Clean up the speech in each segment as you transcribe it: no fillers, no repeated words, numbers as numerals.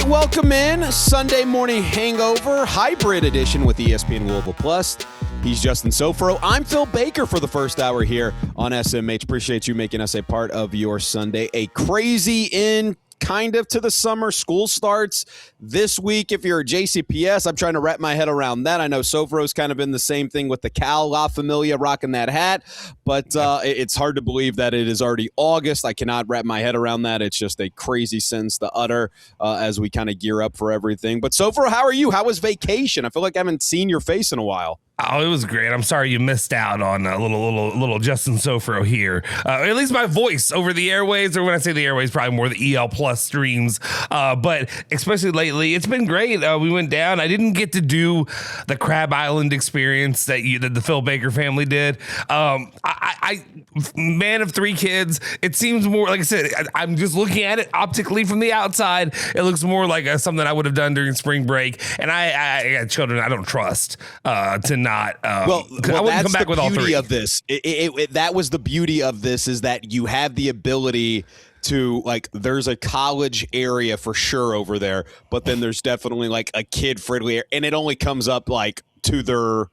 welcome in Sunday morning hangover hybrid edition with ESPN Louisville Plus. He's Justin Soforo. I'm Phil Baker for the first hour here on SMH. Appreciate you making us a part of your Sunday. A crazy end kind of to the summer. School starts this week. If you're a JCPS, I'm trying to wrap my head around that. I know Soforo's kind of been the same thing with the Cal La Familia rocking that hat, but it's hard to believe that it is already August. I cannot wrap my head around that. It's just a crazy sentence to utter as we kind of gear up for everything. But Soforo, how are you? How was vacation? I feel like I haven't seen your face in a while. Oh, it was great. I'm sorry you missed out on a little Justin Soforo here. At least my voice over the airwaves, or when I say the airwaves, probably more the EL Plus streams. But especially lately, it's been great. We went down. I didn't get to do the Crab Island experience that the Phil Baker family did. I man of three kids. It seems more, like I said, I'm just looking at it optically from the outside. It looks more like something I would have done during spring break. And I got children I don't trust to not. Well, I wouldn't come back with all three. Of this. That was the beauty of this, is that you have the ability to, like, there's a college area for sure over there, but then there's definitely like a kid friendly area, and it only comes up like to their,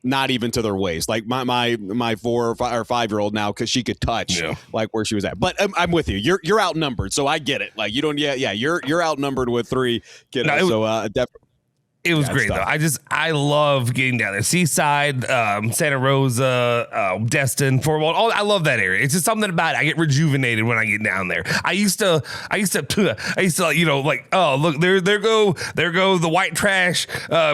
not even to their waist. Like my 4 or 5-year-old now, because she could touch like where she was at. But I'm with you. You're outnumbered, so I get it. Like you don't. Yeah. You're outnumbered with 3 kiddos. No, so definitely. It was great, though. I love getting down there. Seaside, Santa Rosa, Destin, Fort Walton. I love that area. It's just something about it. I get rejuvenated when I get down there. I used to, oh, look, there go the white trash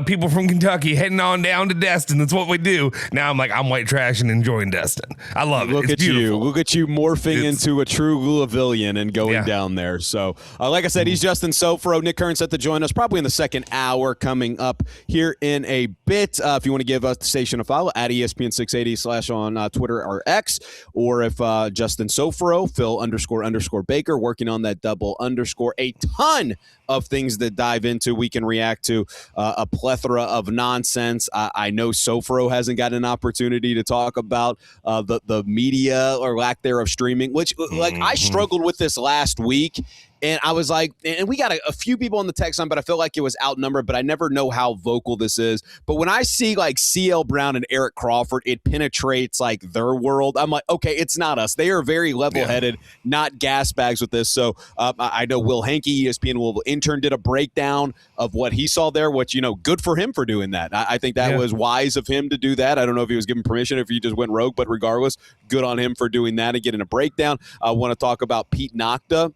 people from Kentucky heading on down to Destin. That's what we do. Now I'm white trash and enjoying Destin. I love it. It's beautiful. Look at you morphing into a true Louisvillian and going down there. So, like I said, he's Justin Soforo. Nick Kern set to join us probably in the second hour coming up here in a bit. If you want to give us the station a follow, at ESPN680 / on Twitter or X, or if Justin Soforo, Phil __ Baker, working on that double underscore. A ton of things to dive into. We can react to a plethora of nonsense. I know Soforo hasn't got an opportunity to talk about the media or lack thereof streaming, which I struggled with this last week. And I was like, and we got a few people on the text line, but I feel like it was outnumbered, but I never know how vocal this is. But when I see like CL Brown and Eric Crawford, it penetrates like their world. I'm like, okay, it's not us. They are very level-headed, not gas bags with this. So I know Will Hankey, ESPN Louisville intern, did a breakdown of what he saw there, which, good for him for doing that. I think that was wise of him to do that. I don't know if he was given permission, if he just went rogue, but regardless, good on him for doing that and getting a breakdown. I want to talk about Pete Nocta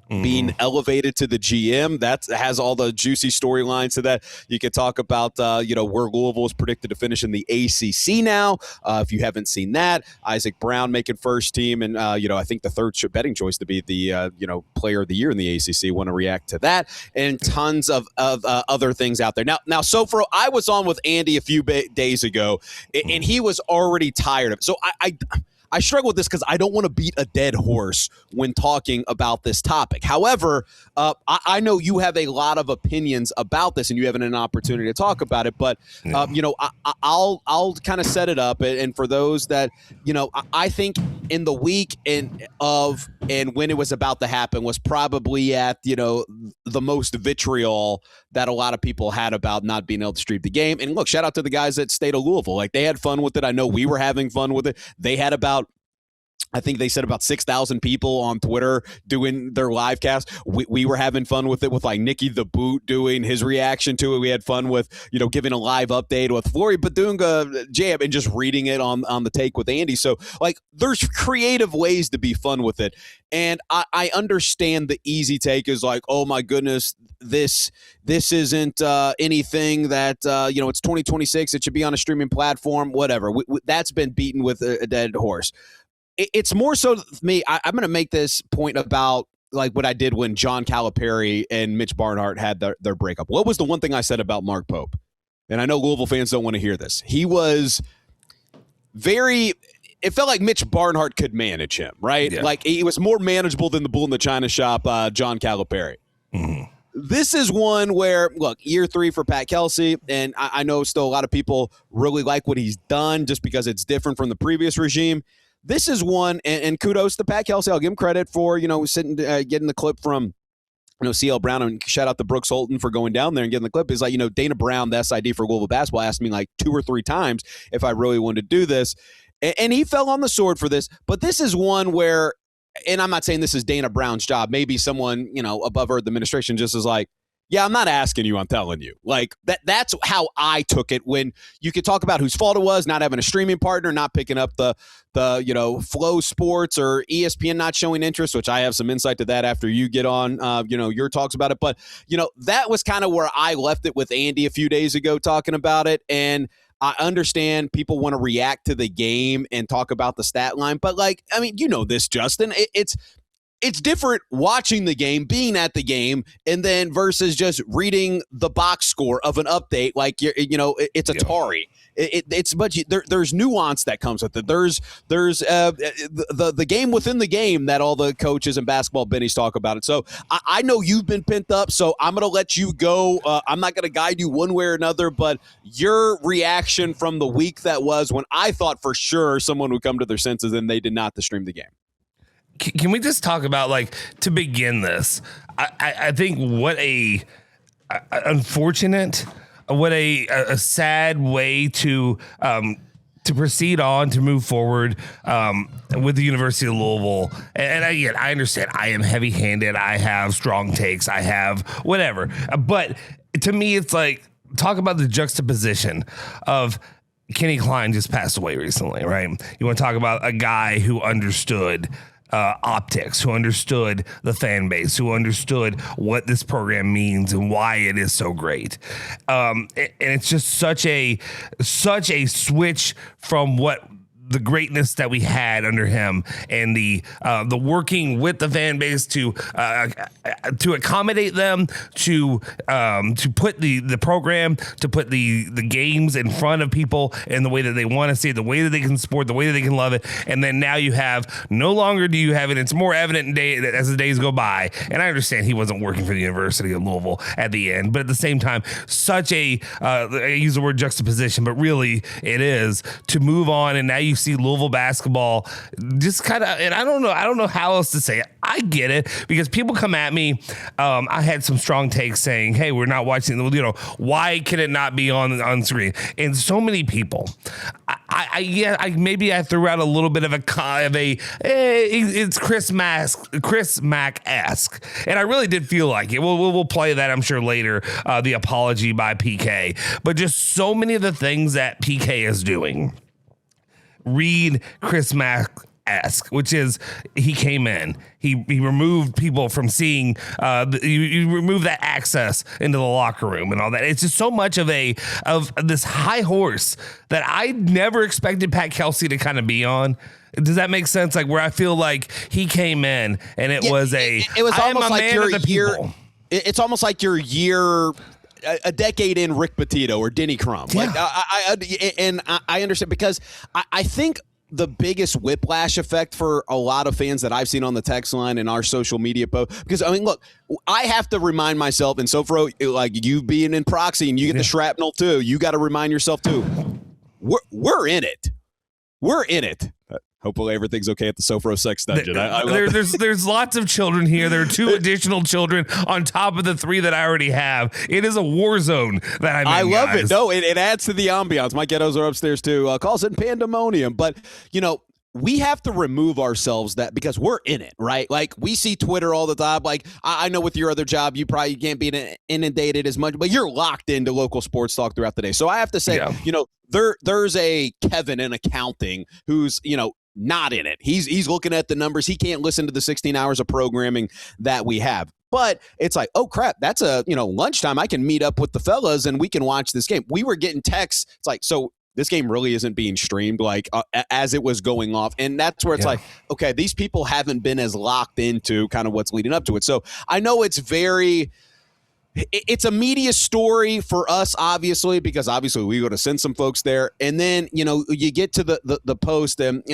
being elevated to the GM. That has all the juicy storylines to that. You could talk about, where Louisville is predicted to finish in the ACC now. If you haven't seen that, Isaac Brown making first team. And, I think the third betting choice to be the, player of the year in the ACC. Want to react to that and tons of other things out there. Now, Soforo, I was on with Andy a few days ago, and he was already tired of it. So I struggle with this because I don't want to beat a dead horse when talking about this topic. However, I know you have a lot of opinions about this, and you have an opportunity to talk about it. But I'll kind of set it up. And for those that I think in the week and when it was about to happen was probably at the most vitriol that a lot of people had about not being able to stream the game. And look, shout out to the guys at State of Louisville. Like, they had fun with it. I know we were having fun with it. They had I think they said about 6,000 people on Twitter doing their live cast. We were having fun with it, with like Nicky the Boot doing his reaction to it. We had fun with, giving a live update with Flory Badunga Jam and just reading it on the take with Andy. So, like, there's creative ways to be fun with it. And I understand the easy take is like, oh my goodness, this isn't anything that, it's 2026. It should be on a streaming platform, whatever. That's been beaten with a dead horse. It's more so me. I'm going to make this point about like what I did when John Calipari and Mitch Barnhart had their breakup. What was the one thing I said about Mark Pope? And I know Louisville fans don't want to hear this. He was it felt like Mitch Barnhart could manage him, right? Yeah. Like, he was more manageable than the bull in the china shop, John Calipari. Mm-hmm. This is one where, look, year 3 for Pat Kelsey, and I know still a lot of people really like what he's done just because it's different from the previous regime. This is one, and kudos to Pat Kelsey. I'll give him credit for, getting the clip from CL Brown, and shout out to Brooks Holton for going down there and getting the clip, is like, Dana Brown, the SID for Louisville basketball, asked me like 2 or 3 times if I really wanted to do this. And he fell on the sword for this. But this is one where, and I'm not saying this is Dana Brown's job, maybe someone, above her, the administration just is like, yeah, I'm not asking you, I'm telling you. Like that's how I took it, when you could talk about whose fault it was, not having a streaming partner, not picking up the Flow Sports or ESPN not showing interest, which I have some insight to that after you get on, your talks about it. But, that was kind of where I left it with Andy a few days ago talking about it. And I understand people want to react to the game and talk about the stat line. But this, Justin, it's different watching the game, being at the game, and then versus just reading the box score of an update. Like, it's Atari. It's much. There's nuance that comes with it. There's the game within the game that all the coaches and basketball bennies talk about it. So I know you've been pent up, so I'm going to let you go. I'm not going to guide you one way or another, but your reaction from the week that was, when I thought for sure someone would come to their senses and they did not to stream the game. Can we just talk about, like, to begin this, I think what a unfortunate, what a sad way to proceed on, to move forward with the University of Louisville. And I understand I am heavy-handed. I have strong takes. I have whatever. But to me, it's like, talk about the juxtaposition of Kenny Klein just passed away recently, right? You want to talk about a guy who understood optics, who understood the fan base, who understood what this program means and why it is so great. And it's just such a switch from what the greatness that we had under him, and the working with the fan base to accommodate them, to put the program, to put the games in front of people in the way that they want to see it, the way that they can support, the way that they can love it. And then now you have, no longer do you have it. It's more evident as the days go by. And I understand he wasn't working for the University of Louisville at the end, but at the same time, such I use the word juxtaposition, but really it is, to move on. And now you see Louisville basketball just kind of, and I don't know how else to say it. I get it, because people come at me. I had some strong takes saying, hey, we're not watching, why can it not be on screen? And so many people, maybe I threw out a little bit of it's Chris Mack-esque, and I really did feel like it. We'll play that, I'm sure, later, the apology by PK, but just so many of the things that PK is doing read Chris Mack-esque, which is, he came in, he removed people from seeing, you remove that access into the locker room and all that. It's just so much of this high horse that I never expected Pat Kelsey to kind of be on. Does that make sense? Like, where I feel like he came in and it was almost like your year. It's almost like your year, a decade in Rick Pitino or Denny Crum. Yeah. Like, I understand, because I think the biggest whiplash effect for a lot of fans that I've seen on the text line and our social media post, because look, I have to remind myself, and Soforo, like you being in proxy and you get the shrapnel too, you got to remind yourself too, we're in it. We're in it. Hopefully everything's okay at the Soforo Sex Dungeon. There's lots of children here. There are 2 additional children on top of the 3 that I already have. It is a war zone that I'm in, I love guys. it. No, it adds to the ambiance. My kiddos are upstairs too. Calls it pandemonium. But, we have to remove ourselves that, because we're in it, right? Like, we see Twitter all the time. Like, I know with your other job, you probably can't be inundated as much, but you're locked into local sports talk throughout the day. So I have to say, there's a Kevin in accounting who's, not in it. He's looking at the numbers. He can't listen to the 16 hours of programming that we have. But it's like, oh crap, that's lunchtime. I can meet up with the fellas and we can watch this game. We were getting texts. It's like, so this game really isn't being streamed as it was going off. And that's where it's like, okay, these people haven't been as locked into kind of what's leading up to it. So I know it's a media story for us, obviously, because obviously we go to send some folks there. And then, you get to the post and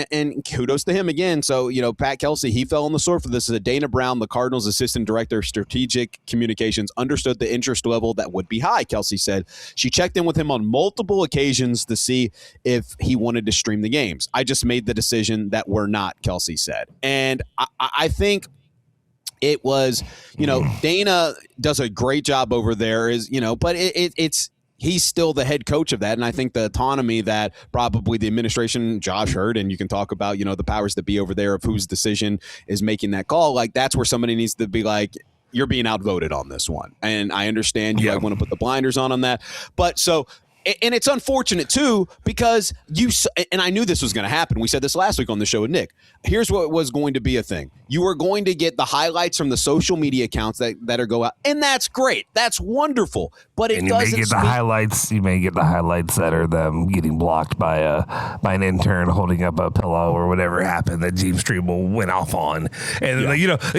kudos to him again. So, Pat Kelsey, he fell on the sword for this. Is a Dana Brown, the Cardinals assistant director of strategic communications, understood the interest level that would be high. Kelsey said she checked in with him on multiple occasions to see if he wanted to stream the games. I just made the decision that we're not, Kelsey said. And I think it was, Dana does a great job over there, but it's he's still the head coach of that. And I think the autonomy that probably the administration, Josh Hurd, and you can talk about, the powers that be over there of whose decision is making that call. Like, that's where somebody needs to be like, you're being outvoted on this one. And I understand you want to put the blinders on that. But and it's unfortunate, too, because and I knew this was going to happen. We said this last week on the show with Nick. Here's what was going to be a thing. You were going to get the highlights from the social media accounts that are go out. And that's great. That's wonderful. But it doesn't. You may get the highlights that are them getting blocked by an intern holding up a pillow or whatever happened that James Strebel went off on. And,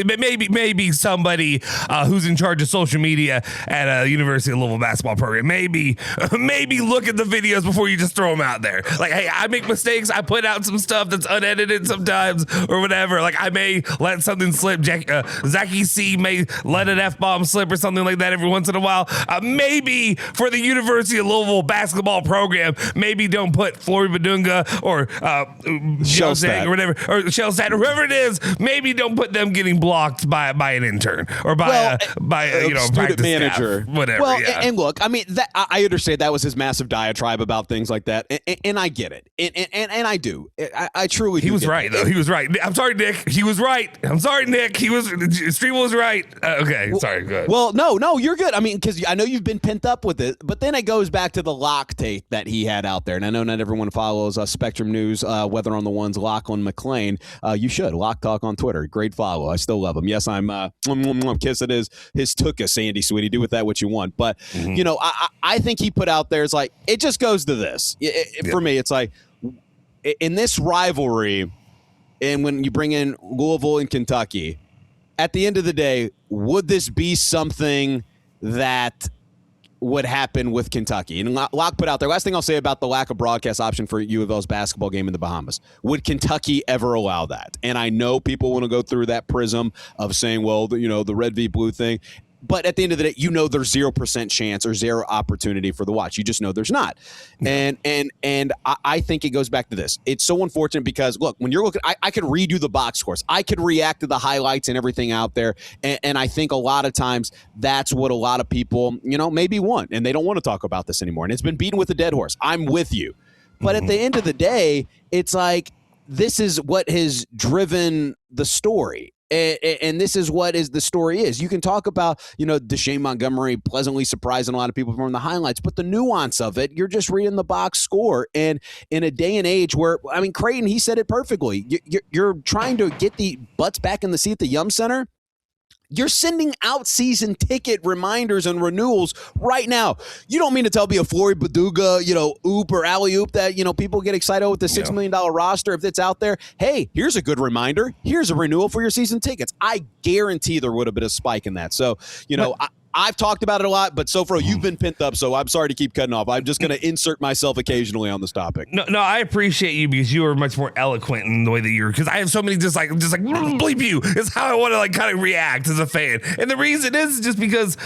maybe somebody who's in charge of social media at a University of Louisville basketball program, maybe look at the videos before you just throw them out there. Like, hey, I make mistakes. I put out some stuff that's unedited sometimes or whatever. Like, I may let something slip. Zachy C may let an F-bomb slip or something like that every once in a while. Maybe for the University of Louisville basketball program, maybe don't put Flory Badunga or Shellstad or whatever, or Shellstad or whoever it is. Maybe don't put them getting blocked by an intern or by a student manager, staff, whatever. Well, and look, I mean, I understand that was his massive diatribe about things like that, and I get it, and I do. I truly. He was right, though. He was right. I'm sorry, Nick. He was right. I'm sorry, Nick. Strebel was right. Okay, sorry. Good. Well, no, you're good. I mean, because I know you've been pent up with it, but then it goes back to the Lock tape that he had out there, and I know not everyone follows Spectrum News, Weather on the Ones, Lachlan McLean. You should. Lock Talk on Twitter. Great follow. I still love him. Yes, I'm kiss it is his tuchus, Sandy Sweetie. Do with that what you want. But I think he put out there is like, it just goes to this. For me, it's like in this rivalry, and when you bring in Louisville and Kentucky, at the end of the day, would this be something that would happen with Kentucky? And Locke put out there, last thing I'll say about the lack of broadcast option for U of L's basketball game in the Bahamas. Would Kentucky ever allow that? And I know people want to go through that prism of saying, well, the red v blue thing. But at the end of the day, there's 0% chance or zero opportunity for the watch. You just know there's not. And I think it goes back to this. It's so unfortunate because, look, when you're looking, I could redo the box scores. I could react to the highlights and everything out there. And I think a lot of times that's what a lot of people, maybe want. And they don't want to talk about this anymore. And it's been beaten with a dead horse. I'm with you. But at the end of the day, it's like this is what has driven the story. And this is what the story is. You can talk about, Deshane Montgomery pleasantly surprising a lot of people from the highlights, but the nuance of it, you're just reading the box score. And in a day and age where, Creighton, he said it perfectly. You're trying to get the butts back in the seat at the Yum Center. You're sending out season ticket reminders and renewals right now. You don't mean to tell me a Flory Badunga, oop or alley-oop that, people get excited with the $6 million roster if it's out there. Hey, here's a good reminder. Here's a renewal for your season tickets. I guarantee there would have been a spike in that. So, I've talked about it a lot, but Soforo, you've been pent up, so I'm sorry to keep cutting off. I'm just going to insert myself occasionally on this topic. No, I appreciate you because you are much more eloquent in the way that you're. Because I have so many just like bleep you is how I want to kind of react as a fan, and the reason is just because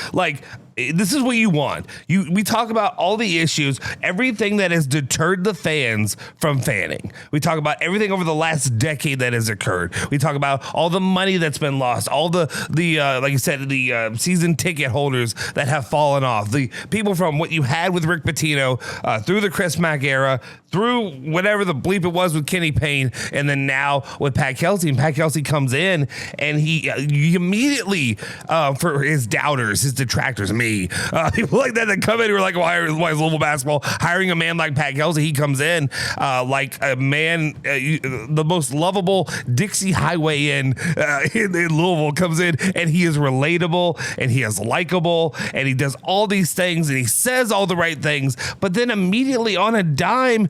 this is what you want. We talk about all the issues, everything that has deterred the fans from fanning. We talk about everything over the last decade that has occurred. We talk about all the money that's been lost, all the like you said, the season ticket holders that have fallen off, the people from what you had with Rick Pitino through the Chris Mack era, through whatever the bleep it was with Kenny Payne, and then now with Pat Kelsey. And Pat Kelsey comes in and he immediately, for his doubters, his detractors, people like that come in who are like, why is Louisville basketball hiring a man like Pat Kelsey? He comes in like a man, the most lovable Dixie Highway in Louisville comes in, and he is relatable and he is likable and he does all these things and he says all the right things, but then immediately on a dime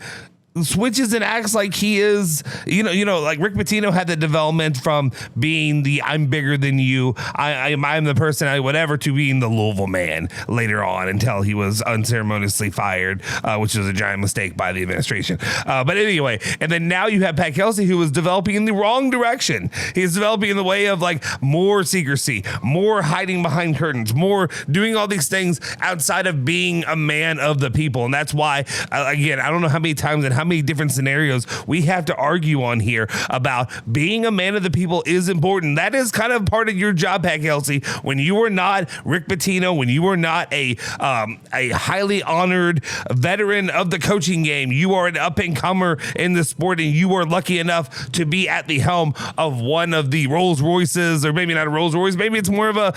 switches and acts like he is, like Rick Pitino had the development from being the I'm bigger than you, I'm the person whatever, to being the Louisville man later on until he was unceremoniously fired, which was a giant mistake by the administration. But anyway, and then now you have Pat Kelsey, who is developing in the wrong direction. He's developing in the way of more secrecy, more hiding behind curtains, more doing all these things outside of being a man of the people. And that's why, again, I don't know how many times and how how many different scenarios we have to argue on here about being a man of the people is important. That is kind of part of your job, Pat Kelsey. When you are not Rick Pitino, when you are not a highly honored veteran of the coaching game, you are an up-and-comer in the sport, and you are lucky enough to be at the helm of one of the Rolls Royces, or maybe not a Rolls Royce, maybe it's more of a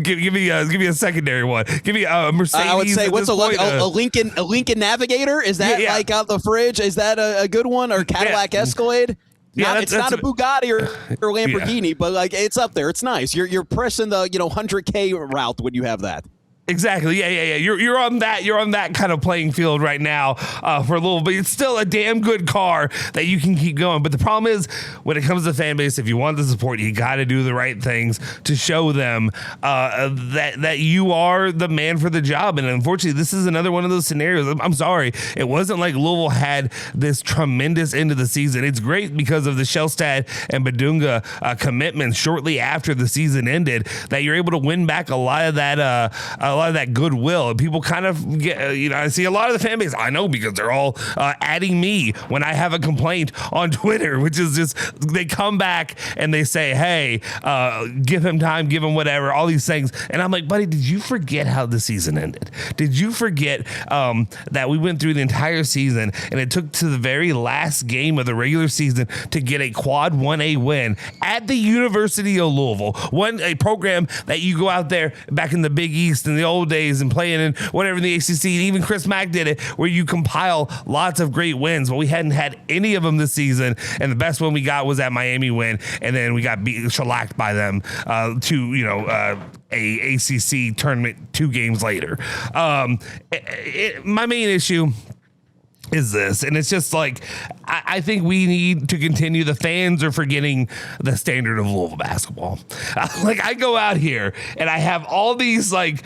give me a secondary one. Give me a Mercedes. I would say what's a Lincoln Navigator? Is that like out the fridge? Is that a good one, or Cadillac Escalade? It's not a Bugatti or Lamborghini, but like it's up there. It's nice. You're pressing the 100K route when you have that. Exactly. Yeah. You're on that kind of playing field right now for a little bit. It's still a damn good car that you can keep going. But the problem is, when it comes to the fan base, if you want the support, you got to do the right things to show them that you are the man for the job. And unfortunately, this is another one of those scenarios. I'm sorry. It wasn't like Louisville had this tremendous end of the season. It's great because of the Shellstad and Badunga commitments shortly after the season ended that you're able to win back a lot of that goodwill, and people kind of get, I see a lot of the fan base, I know, because they're all adding me when I have a complaint on Twitter, which is just, they come back and they say, hey, give him time, give him whatever, all these things. And I'm like, buddy, did you forget how the season ended? Did you forget that we went through the entire season and it took to the very last game of the regular season to get a quad 1A win at the University of Louisville, a program that you go out there back in the Big East in the old days and playing in whatever in the ACC, and even Chris Mack did it, where you compile lots of great wins, but we hadn't had any of them this season, and the best one we got was that Miami win, and then we got shellacked by them a ACC tournament 2 games later. My main issue is this, and it's just like, I think we need to continue. The fans are forgetting the standard of Louisville basketball. Like, I go out here and I have all these like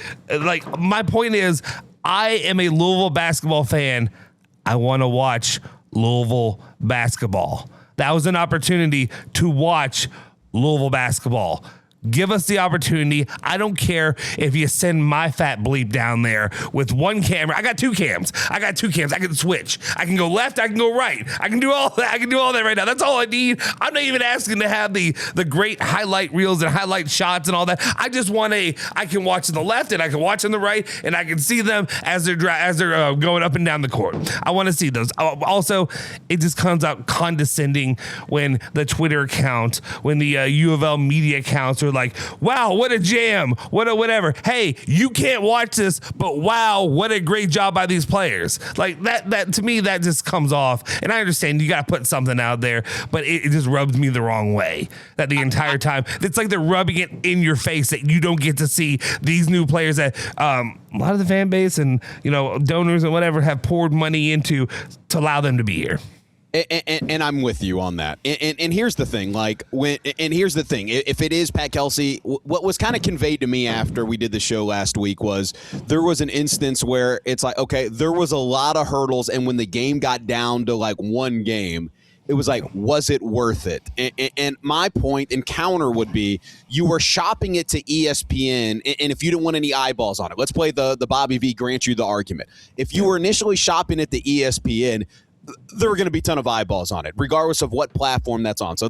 my point is, I am a Louisville basketball fan. I want to watch Louisville basketball. That was an opportunity to watch Louisville basketball. Give us the opportunity. I don't care if you send my fat bleep down there with one camera. I got 2 cams. I can switch. I can go left. I can go right. I can do all that right now. That's all I need. I'm not even asking to have the great highlight reels and highlight shots and all that. I just want I can watch on the left and I can watch on the right, and I can see them as they're going up and down the court. I want to see those. Also, it just comes out condescending when the Twitter account, when the U of L media accounts are like, wow, what a jam, what a whatever. Hey, you can't watch this, but wow, what a great job by these players. Like that to me, that just comes off. And I understand you got to put something out there, but it just rubs me the wrong way. That the entire time, it's like they're rubbing it in your face that you don't get to see these new players that a lot of the fan base and donors and whatever have poured money into to allow them to be here. And I'm with you on that. And here's the thing, if it is Pat Kelsey, what was kind of conveyed to me after we did the show last week was there was an instance where it's like, okay, there was a lot of hurdles, and when the game got down to like one game, it was like, was it worth it? And my point and counter would be, you were shopping it to ESPN, and if you didn't want any eyeballs on it, let's play the Bobby V grant you the argument. If you were initially shopping it to ESPN, there were going to be a ton of eyeballs on it, regardless of what platform that's on. So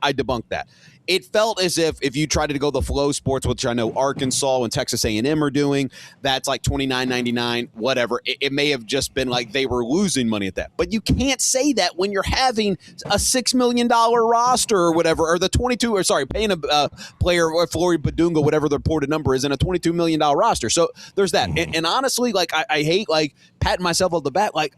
I debunked that. It felt as if you tried to go the Flow Sports, which I know Arkansas and Texas A&M are doing, that's like $29.99, whatever. It may have just been like they were losing money at that. But you can't say that when you're having a $6 million roster or whatever, or paying a player, or Flory Badunga, whatever the reported number is, in a $22 million roster. So there's that. And honestly, like I hate like patting myself on the back, like,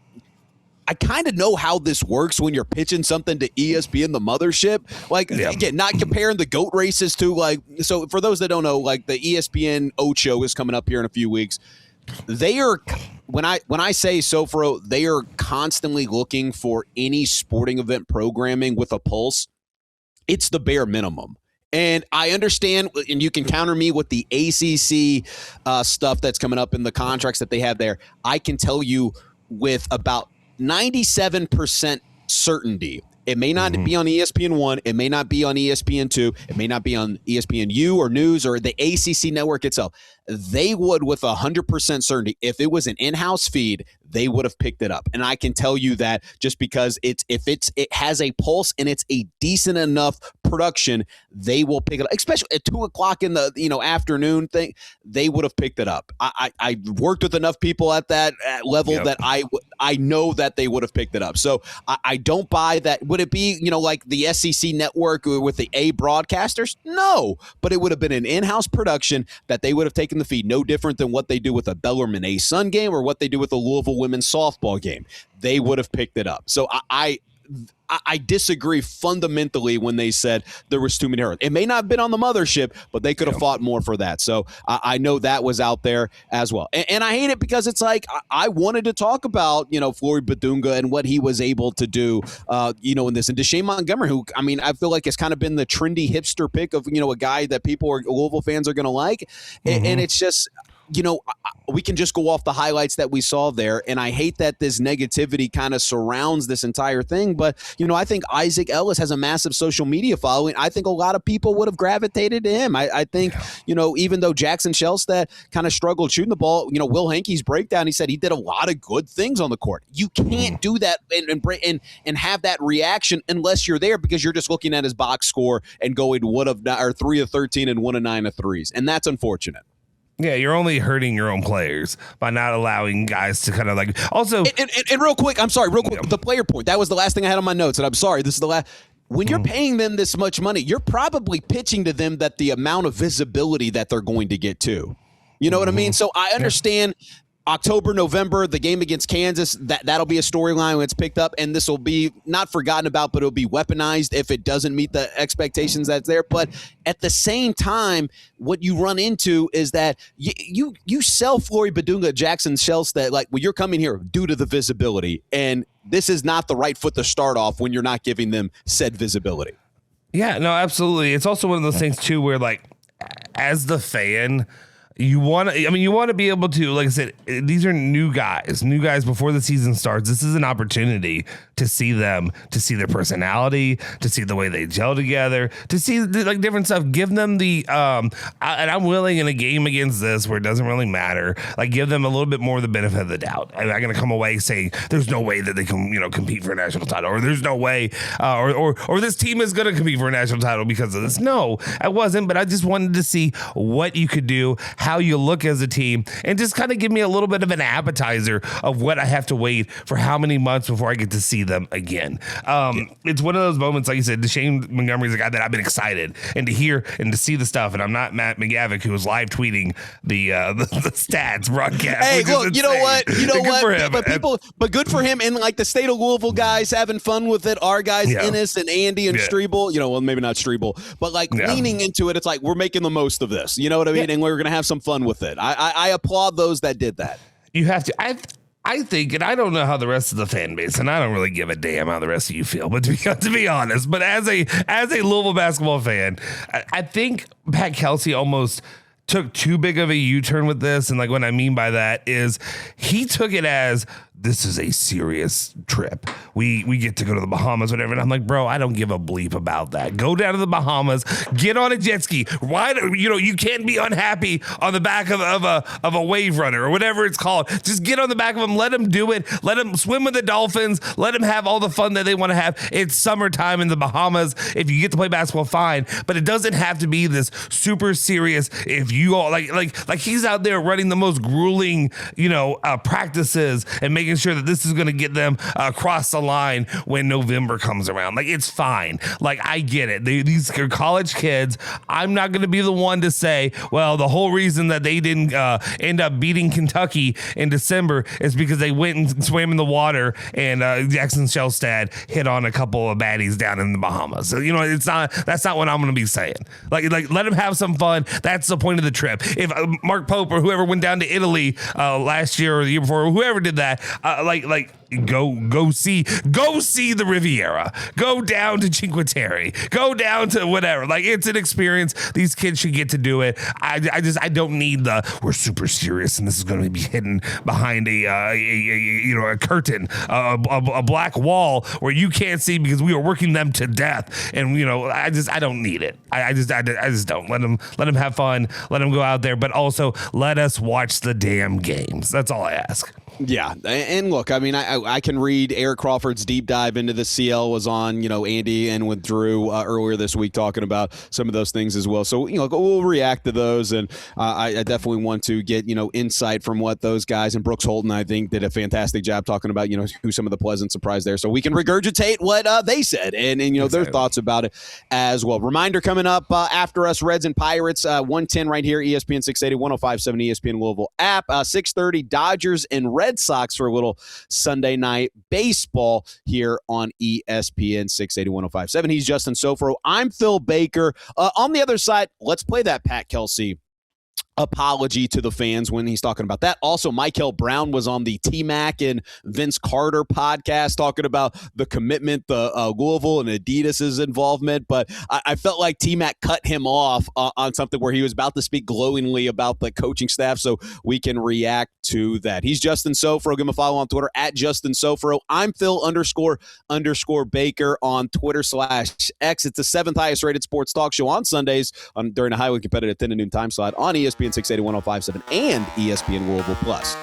I kind of know how this works when you're pitching something to ESPN, the mothership. Like, again, not comparing the GOAT races to, like, so for those that don't know, like, the ESPN Ocho is coming up here in a few weeks. They are, when I say Soforo, they are constantly looking for any sporting event programming with a pulse. It's the bare minimum. And I understand, and you can counter me with the ACC stuff that's coming up in the contracts that they have there. I can tell you with about 97% certainty, It may not be on ESPN1. It may not be on ESPN2. It may not be on ESPNU or News or the ACC network itself. They would, with 100% certainty, if it was an in-house feed, they would have picked it up. And I can tell you that just because it has a pulse and it's a decent enough production, they will pick it up. Especially at 2:00 in the afternoon thing, they would have picked it up. I worked with enough people at that level that I know that they would have picked it up. So I don't buy that. Would it be like the SEC network with the A broadcasters? No, but it would have been an in-house production that they would have taken the feed. No different than what they do with a Bellarmine A Sun game or what they do with the Louisville women's softball game. They would have picked it up. So I disagree fundamentally when they said there was too many errors. It may not have been on the mothership, but they could have fought more for that. So I know that was out there as well. And I hate it because it's like I wanted to talk about, Flory Badunga and what he was able to do, in this. And Deshane Montgomery, who, I feel like has kind of been the trendy hipster pick of, a guy that Louisville fans are going to like. And it's just – we can just go off the highlights that we saw there. And I hate that this negativity kind of surrounds this entire thing. But, I think Isaac Ellis has a massive social media following. I think a lot of people would have gravitated to him. I think, even though Jackson Shelstad kind of struggled shooting the ball, Will Hankey's breakdown, he said he did a lot of good things on the court. You can't do that and have that reaction unless you're there, because you're just looking at his box score and going 3 of 13 and 1 of 9 of threes. And that's unfortunate. Yeah, you're only hurting your own players by not allowing guys to kind of like also. And real quick, the player point. That was the last thing I had on my notes, and I'm sorry. This is the last. When you're paying them this much money, you're probably pitching to them that the amount of visibility that they're going to get too. You know what I mean? So I understand. October, November, the game against Kansas, that'll be a storyline when it's picked up, and this will be not forgotten about, but it'll be weaponized if it doesn't meet the expectations that's there. But at the same time, what you run into is that you sell Flory Badunga, Jackson Shelstad, like, well, you're coming here due to the visibility, and this is not the right foot to start off when you're not giving them said visibility. Yeah, no, absolutely. It's also one of those things too where, like, as the fan, you want to be able to, like I said, these are new guys before the season starts. This is an opportunity to see them, to see their personality, to see the way they gel together, to see like different stuff. Give them the, and I'm willing in a game against this where it doesn't really matter, like give them a little bit more of the benefit of the doubt. I'm not going to come away saying there's no way that they can, compete for a national title, or there's no way, or this team is going to compete for a national title because of this. No, I wasn't, but I just wanted to see what you could do, how you look as a team, and just kind of give me a little bit of an appetizer of what I have to wait for how many months before I get to see them again. It's one of those moments, like you said, Deshane Montgomery is a guy that I've been excited and to hear and to see the stuff. And I'm not Matt McGavick, who was live tweeting the stats broadcast. Hey, look, you know what? But good for him. And like the state of Louisville guys having fun with it. Our guys, Ennis and Andy and Strebel, well, maybe not Strebel, but like leaning into it. It's like, we're making the most of this. You know what I mean? And we're going to have some fun with it. I applaud those that did that. You have to. I think, and I don't know how the rest of the fan base, and I don't really give a damn how the rest of you feel, but to be honest, but as a Louisville basketball fan, I think Pat Kelsey almost took too big of a U-turn with this. And like what I mean by that is he took it as, this is a serious trip. We get to go to the Bahamas, whatever. And I'm like, bro, I don't give a bleep about that. Go down to the Bahamas, get on a jet ski. Why, you can't be unhappy on the back of a wave runner or whatever it's called. Just get on the back of them, let them do it. Let them swim with the dolphins. Let them have all the fun that they want to have. It's summertime in the Bahamas. If you get to play basketball, fine. But it doesn't have to be this super serious. If you all like he's out there running the most grueling, practices and making sure that this is going to get them across the line when November comes around. Like, it's fine. Like, I get it. These are college kids. I'm not going to be the one to say, well, the whole reason that they didn't end up beating Kentucky in December is because they went and swam in the water and Jackson Shelstad hit on a couple of baddies down in the Bahamas. So, that's not what I'm going to be saying. Like let them have some fun. That's the point of the trip. If Mark Pope or whoever went down to Italy last year or the year before, or whoever did that, Go see the Riviera. Go down to Cinque Terre. Go down to whatever. Like, it's an experience. These kids should get to do it. I don't need we're super serious and this is going to be hidden behind a curtain, a black wall where you can't see because we are working them to death. And I don't need it. I just don't. Let them have fun. Let them go out there, but also let us watch the damn games. That's all I ask. Yeah, and look, I mean, I can read Eric Crawford's deep dive into the CL was on, Andy and with Drew earlier this week talking about some of those things as well. So, we'll react to those, and I definitely want to get, insight from what those guys, and Brooks Holton, I think, did a fantastic job talking about, who some of the pleasant surprise there. So we can regurgitate what they said and their thoughts about it as well. Reminder coming up after us, Reds and Pirates, 110 right here, ESPN 680, 105.7 ESPN Louisville app, 6:30 Dodgers and Red Sox for a little Sunday night baseball here on ESPN 680, 105.7. He's Justin Soforo. I'm Phil Baker. On the other side, let's play that Pat Kelsey apology to the fans when he's talking about that. Also, Michael Brown was on the T-Mac and Vince Carter podcast talking about the commitment, the Louisville and Adidas's involvement. But I felt like T-Mac cut him off on something where he was about to speak glowingly about the coaching staff, so we can react to that. He's Justin Soforo. Give him a follow on Twitter at Justin Soforo. I'm Phil __ Baker on Twitter/X. It's the 7th highest rated sports talk show on Sundays during a highly competitive 10 to noon time slot on ESPN 680, 105.7 and ESPN Louisville Plus.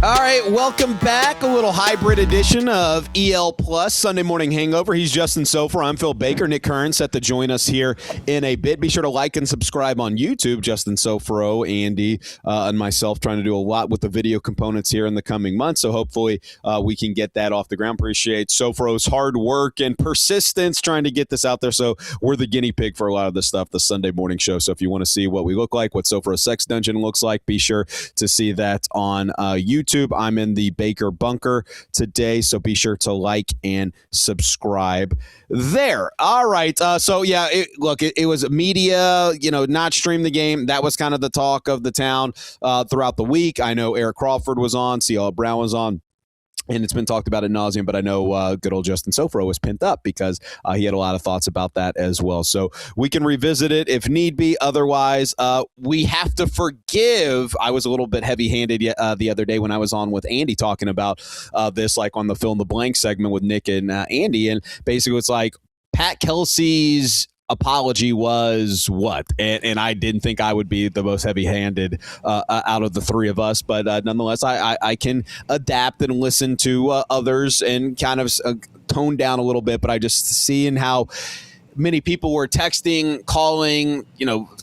All right, welcome back. A little hybrid edition of EL Plus Sunday Morning Hangover. He's Justin Soforo. I'm Phil Baker. Nick Curran set to join us here in a bit. Be sure to like and subscribe on YouTube. Justin Soforo, Andy, and myself trying to do a lot with the video components here in the coming months. So hopefully we can get that off the ground. Appreciate Soforo's hard work and persistence trying to get this out there. So we're the guinea pig for a lot of this stuff, the Sunday morning show. So if you want to see what we look like, what Soforo's sex dungeon looks like, be sure to see that on YouTube. I'm in the Baker bunker today, so be sure to like and subscribe there. All right. So, yeah, it was media, not stream the game. That was kind of the talk of the town throughout the week. I know Eric Crawford was on, CL Brown was on. And it's been talked about ad nauseum, but I know good old Justin Soforo was pent up because he had a lot of thoughts about that as well. So we can revisit it if need be. Otherwise, we have to forgive. I was a little bit heavy-handed the other day when I was on with Andy talking about this, like on the Fill in the Blank segment with Nick and Andy. And basically it's like Pat Kelsey's apology was what? And I didn't think I would be the most heavy-handed out of the three of us, but nonetheless, I can adapt and listen to others and kind of tone down a little bit, but I just seeing how many people were texting, calling,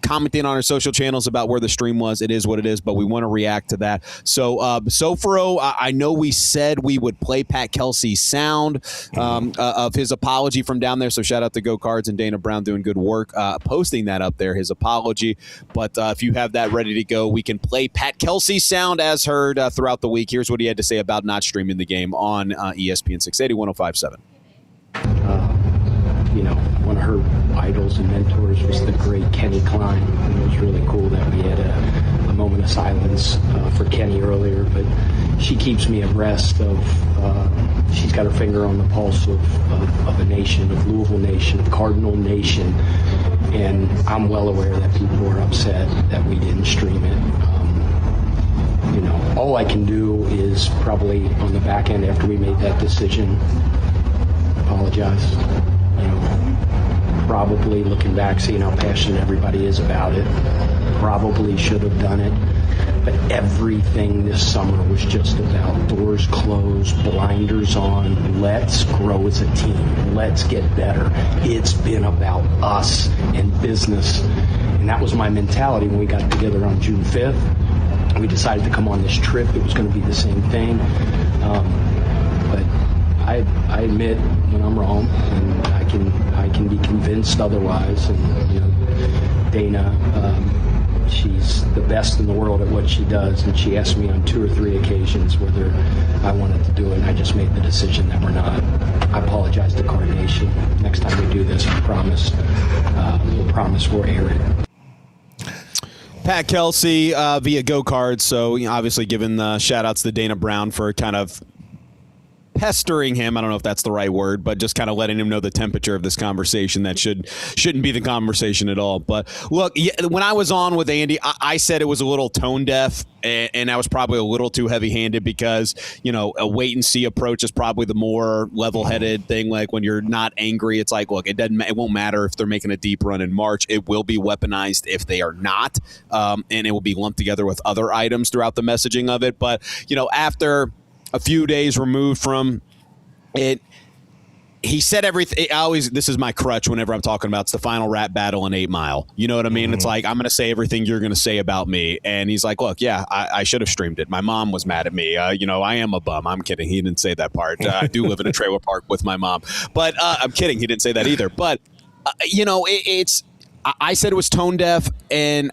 commenting on our social channels about where the stream was. It is what it is, but we want to react to that. So, Soforo, I know we said we would play Pat Kelsey's sound of his apology from down there. So shout out to Go Cards and Dana Brown doing good work posting that up there, his apology. But if you have that ready to go, we can play Pat Kelsey's sound as heard throughout the week. Here's what he had to say about not streaming the game on ESPN 680, 105.7. One of her idols and mentors was the great Kenny Klein. And it was really cool that we had a moment of silence for Kenny earlier, but she keeps me abreast of, she's got her finger on the pulse of a nation, of Louisville Nation, of Cardinal Nation, and I'm well aware that people are upset that we didn't stream it. All I can do is probably on the back end after we made that decision, apologize. Probably looking back, seeing how passionate everybody is about it, probably should have done it. But everything this summer was just about doors closed, blinders on, let's grow as a team, let's get better. It's been about us and business. And that was my mentality when we got together on June 5th. We decided to come on this trip. It was going to be the same thing. But I admit when I'm wrong, and I can be convinced otherwise. And Dana She's the best in the world at what she does, and she asked me on 2 or 3 occasions whether I wanted to do it, and I just made the decision that we're not. I apologize to Card Nation. Next time we do this, we'll promise we'll air it. Pat Kelsey via Go Cards, so obviously giving the shout-outs to Dana Brown for kind of pestering him. I don't know if that's the right word, but just kind of letting him know the temperature of this conversation that shouldn't be the conversation at all. But look, when I was on with Andy, I said it was a little tone deaf, and I was probably a little too heavy-handed because, a wait-and-see approach is probably the more level-headed thing. Like when you're not angry, it's like, look, it won't matter if they're making a deep run in March. It will be weaponized if they are not, and it will be lumped together with other items throughout the messaging of it. But, after a few days removed from it, he said everything. This is my crutch whenever I'm talking about it's the final rap battle in 8 Mile. You know what I mean? It's like, I'm going to say everything you're going to say about me. And he's like, look, yeah, I should have streamed it. My mom was mad at me. I am a bum. I'm kidding. He didn't say that part. I do live in a trailer park with my mom. But I'm kidding. He didn't say that either. But, I said it was tone deaf, and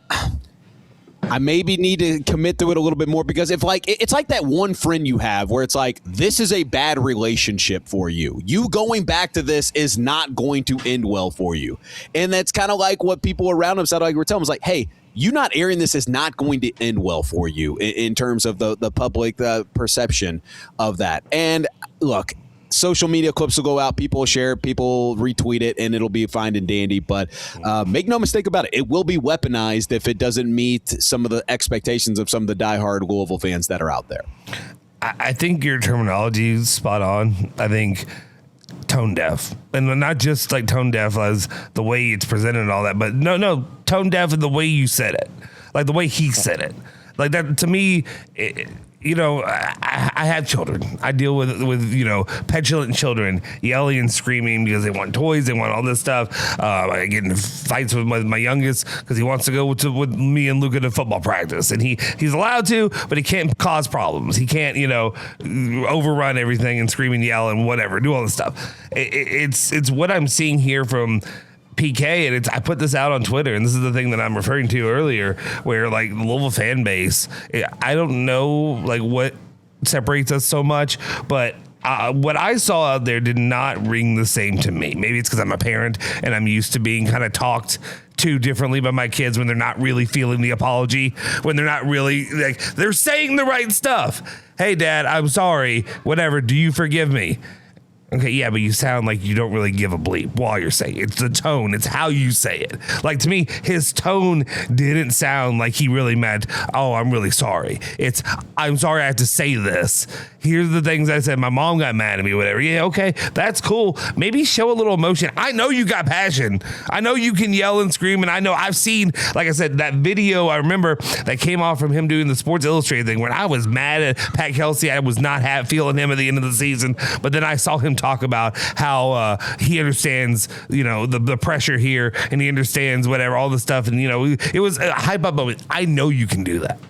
I maybe need to commit to it a little bit more because it's like that one friend you have where it's like, this is a bad relationship for you. You going back to this is not going to end well for you. And that's kind of like what people around him said. Like we're telling him, like, hey, you not airing this is not going to end well for you in terms of the public perception of that. And look, social media clips will go out, people will share it, people retweet it, and it'll be fine and dandy. But make no mistake about it, it will be weaponized if it doesn't meet some of the expectations of some of the diehard Louisville fans that are out there. I think your terminology is spot on. I think tone deaf, and not just like tone deaf as the way it's presented and all that, but no, tone deaf in the way you said it, like the way he said it, like that to me. I have children. I deal with petulant children yelling and screaming because they want toys, they want all this stuff. I get in fights with my youngest because he wants to go with me and Luca to football practice, and he's allowed to, but he can't cause problems. He can't overrun everything and scream and yell and whatever, do all this stuff. It's what I'm seeing here from PK, and I put this out on Twitter, and this is the thing that I'm referring to earlier, where like the Louisville fan base, I don't know like what separates us so much, but what I saw out there did not ring the same to me. Maybe it's because I'm a parent and I'm used to being kind of talked to differently by my kids when they're not really feeling the apology, when they're not really like they're saying the right stuff. Hey, Dad, I'm sorry. Whatever. Do you forgive me? Okay, yeah, but you sound like you don't really give a bleep while you're saying it. It's the tone. It's how you say it. Like, to me, his tone didn't sound like he really meant, oh, I'm really sorry. It's, I'm sorry I have to say this. Here's the things I said. My mom got mad at me, whatever. Yeah, okay, that's cool. Maybe show a little emotion. I know you got passion. I know you can yell and scream, and I know I've seen, like I said, that video I remember that came off from him doing the Sports Illustrated thing when I was mad at Pat Kelsey. I was not feeling him at the end of the season, but then I saw him talk about how he understands, the pressure here, and he understands whatever, all the stuff, and it was a hype up moment. I know you can do that.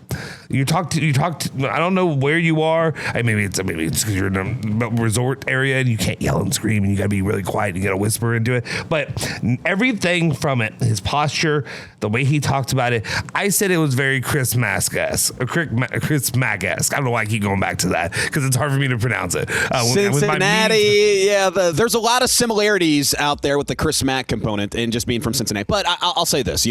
You talked. I don't know where you are. Maybe it's because you're in a resort area and you can't yell and scream, and you got to be really quiet. And you got to whisper into it. But everything from it, his posture, the way he talked about it, I said it was very Chris Mack-esque. Chris Mack-esque. I don't know why I keep going back to that because it's hard for me to pronounce it. Cincinnati. There's a lot of similarities out there with the Chris Mack component and just being from Cincinnati. But I'll say this.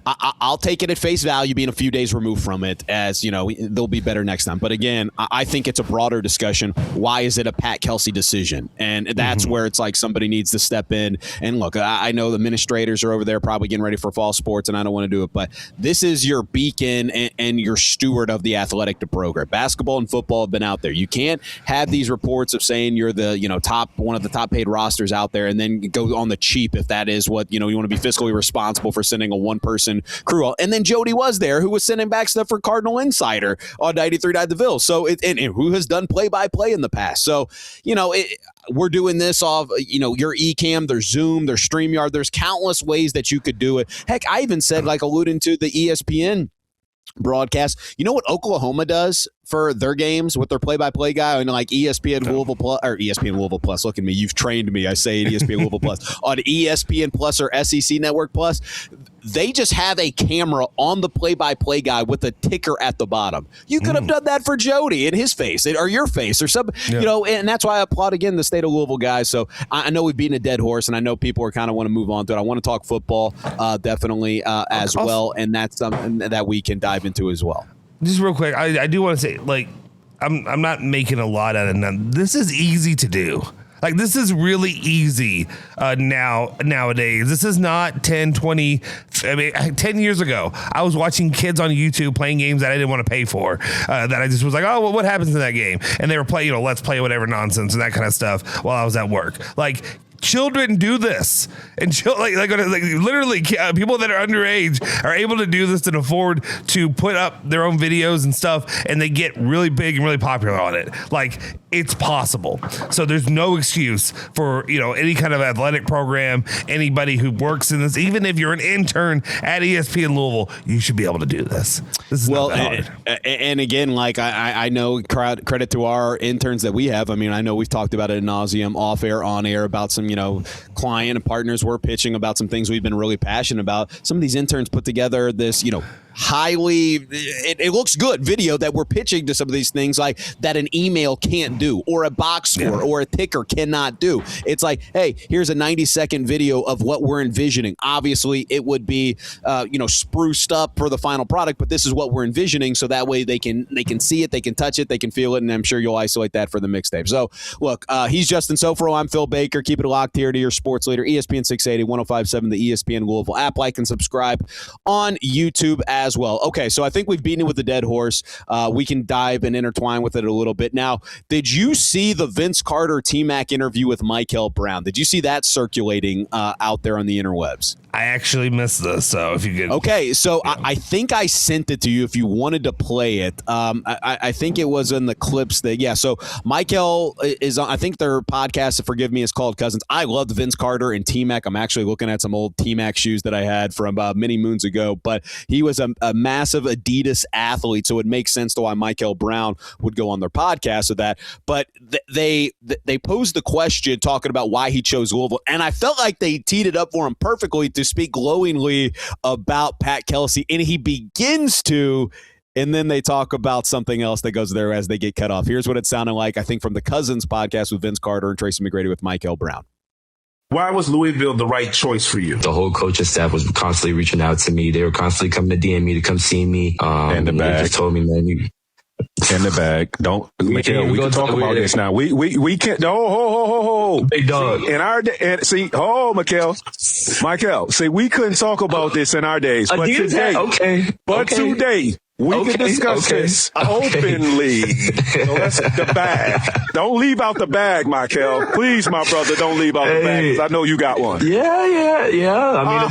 I'll take it at face value, being a few days removed from it, as they'll be better next time. But again, I think it's a broader discussion. Why is it a Pat Kelsey decision? And that's where it's like somebody needs to step in. And look, I know the administrators are over there probably getting ready for fall sports, and I don't want to do it, but this is your beacon and your steward of the athletic program. Basketball and football have been out there. You can't have these reports of saying you're the one of the top paid rosters out there, and then go on the cheap if that is what you want to be fiscally responsible for sending a one-person crew. And then Jody was there, who was sending back stuff for Cardinal Insider on 93.9 The Ville. So and who has done play-by-play in the past. So we're doing this off your eCam, there's Zoom, there's StreamYard, there's countless ways that you could do it. Heck, I even said, like alluding to the ESPN broadcast, what Oklahoma does for their games with their play-by-play guy on like ESPN Louisville Plus, or ESPN Louisville Plus. Look at me, you've trained me. I say ESPN Louisville Plus on ESPN Plus or SEC Network Plus. they just have a camera on the play-by-play guy with a ticker at the bottom. You could have done that for Jody in his face or your face or something, and that's why I applaud again the state of Louisville guys. So I know we've beaten a dead horse, and I know people are kind of want to move on to it. I want to talk football definitely as well, and that's something that we can dive into as well. Just real quick, I do want to say, like, I'm not making a lot out of it. This is easy to do. Like, this is really easy nowadays. This is not 10, 20, 10 years ago. I was watching kids on YouTube playing games that I didn't want to pay for, that I just was like, oh, well, what happens in that game? And they were playing, let's play whatever nonsense and that kind of stuff while I was at work. Like, children do this, and literally people that are underage are able to do this and afford to put up their own videos and stuff, and they get really big and really popular on it. Like, it's possible. So there's no excuse for any kind of athletic program, anybody who works in this. Even if you're an intern at ESPN Louisville, you should be able to do this. This is not that hard. And again, like I know, credit to our interns that we have. I mean, I know we've talked about it ad nauseum, off air, on air, about some client and partners we're pitching about some things we've been really passionate about. Some of these interns put together this, highly, it looks good video that we're pitching to some of these things, like that an email can't do, or a box score or a ticker cannot do. It's like, hey, here's a 90-second video of what we're envisioning. Obviously, it would be, spruced up for the final product, but this is what we're envisioning, so that way they can see it, they can touch it, they can feel it, and I'm sure you'll isolate that for the mixtape. So, look, he's Justin Soforo. I'm Phil Baker. Keep it locked here to your sports leader, ESPN 680, 105.7, the ESPN Louisville app. Like and subscribe on YouTube as well. Okay, so I think we've beaten it with the dead horse. We can dive and intertwine with it a little bit. Now, did you see the Vince Carter T-Mac interview with Michael Brown? Did you see that circulating out there on the interwebs? I actually missed this, so if you could. Okay, so I think I sent it to you if you wanted to play it. I think it was in the clips so Michael is on, I think their podcast, forgive me, is called Cousins. I loved Vince Carter and T-Mac. I'm actually looking at some old T-Mac shoes that I had from many moons ago, but he was a massive Adidas athlete, so it makes sense to why Michael Brown would go on their podcast with that. But they posed the question talking about why he chose Louisville, and I felt like they teed it up for him perfectly to speak glowingly about Pat Kelsey, and he begins to, and then they talk about something else that goes there as they get cut off. Here's what it sounded like, I think, from the Cousins podcast with Vince Carter and Tracy McGrady with Michael Brown. Why was Louisville the right choice for you? The whole coaching staff was constantly reaching out to me. They were constantly coming to DM me to come see me. And the bag. They just told me, man, in the bag. Don't, Michael, we can talk about this now. We can't. Ho. Big dog. In our day, see, Michael, see, we couldn't talk about this in our days, but today, today, we can discuss this openly. So that's the bag. Don't leave out the bag, Michael. Please, my brother, don't leave out the bag, because I know you got one. Yeah. I mean,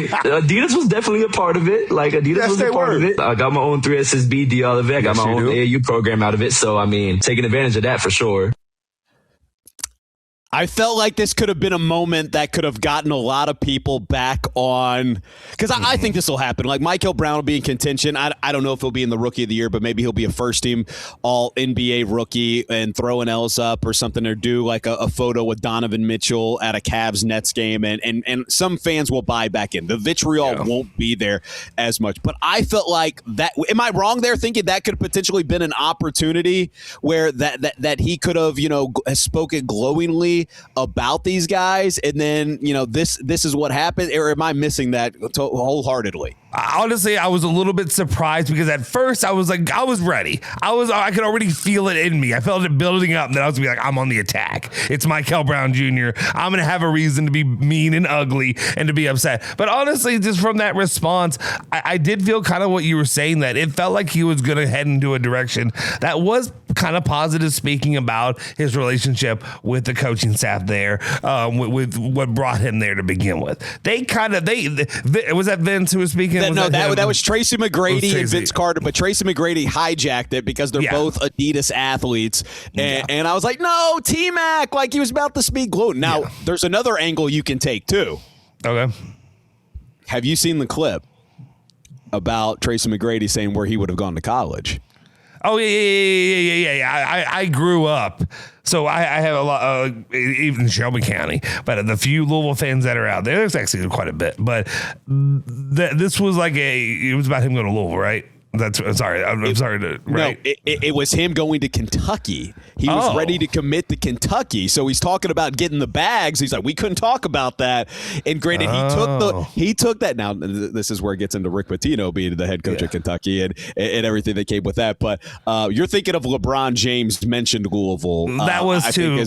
Adidas was definitely a part of it. Like, Adidas was a part of it. I got my own 3SSB deal out of it. I got my own AAU program out of it. So, I mean, taking advantage of that for sure. I felt like this could have been a moment that could have gotten a lot of people back on, because I think this will happen. Like, Michael Brown will be in contention. I don't know if he'll be in the Rookie of the Year, but maybe he'll be a first-team All-NBA rookie and throwing L's up or something, or do like a photo with Donovan Mitchell at a Cavs-Nets game, and some fans will buy back in. The vitriol won't be there as much. But I felt like that. Am I wrong there thinking that could have potentially been an opportunity where that he could have, spoken glowingly about these guys, and then this is what happened, or am I missing that wholeheartedly? Honestly, I was a little bit surprised, because at first I was like, I was ready. I could already feel it in me. I felt it building up, and then I was gonna be like, I'm on the attack. It's Michael Brown Jr. I'm gonna have a reason to be mean and ugly and to be upset. But honestly, just from that response, I did feel kind of what you were saying, that it felt like he was gonna head into a direction that was kind of positive, speaking about his relationship with the coaching staff there, with what brought him there to begin with. Was that Vince who was speaking? That was Tracy McGrady and Vince Carter, but Tracy McGrady hijacked it because they're both Adidas athletes. And I was like, no, T-Mac, like he was about to speak glowing. Now, there's another angle you can take, too. Okay. Have you seen the clip about Tracy McGrady saying where he would have gone to college? Oh yeah. I grew up, so I have a lot, even in Shelby County. But the few Louisville fans that are out there, there's actually quite a bit. But this was it was about him going to Louisville, right? I'm sorry. Right? No, it was him going to Kentucky. He was ready to commit to Kentucky. So he's talking about getting the bags. He's like, we couldn't talk about that. And granted, he took that. Now, this is where it gets into Rick Pitino being the head coach of Kentucky and everything that came with that. But you're thinking of LeBron James mentioned Louisville. That was too.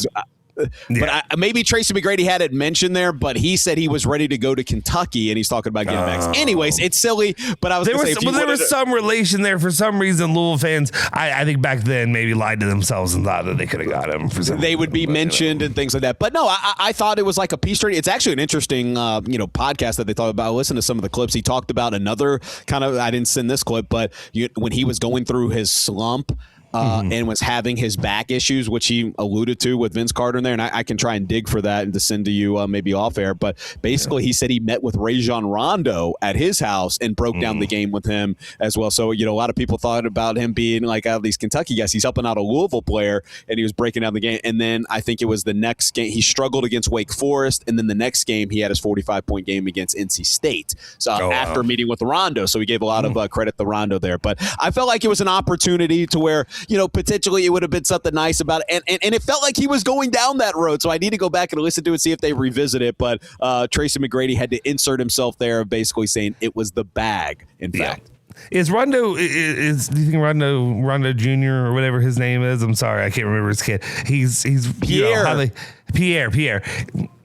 But maybe Tracy McGrady had it mentioned there, but he said he was ready to go to Kentucky, and he's talking about getting back. Anyways, it's silly, but I was going to say... there was some relation there. For some reason, Louisville fans, I think back then, maybe lied to themselves and thought that they could have got him. For some They would be mentioned and things like that. But no, I thought it was like a peace treaty. It's actually an interesting podcast that they thought about. Listen to some of the clips. He talked about another kind of... I didn't send this clip, but when he was going through his slump... and was having his back issues, which he alluded to with Vince Carter in there. And I can try and dig for that and to send to you maybe off air. But basically, he said he met with Rajon Rondo at his house and broke down the game with him as well. So, a lot of people thought about him being like out of these Kentucky guys. He's helping out a Louisville player and he was breaking down the game. And then I think it was the next game. He struggled against Wake Forest. And then the next game, he had his 45-point game against NC State. So after meeting with Rondo. So he gave a lot of credit to Rondo there. But I felt like it was an opportunity to where, potentially it would have been something nice about it. And it felt like he was going down that road. So I need to go back and listen to it, see if they revisit it. But Tracy McGrady had to insert himself there, basically saying it was the bag, in fact. Is Rondo, do you think Rondo Jr. or whatever his name is? I'm sorry, I can't remember his kid. He's Pierre. Pierre.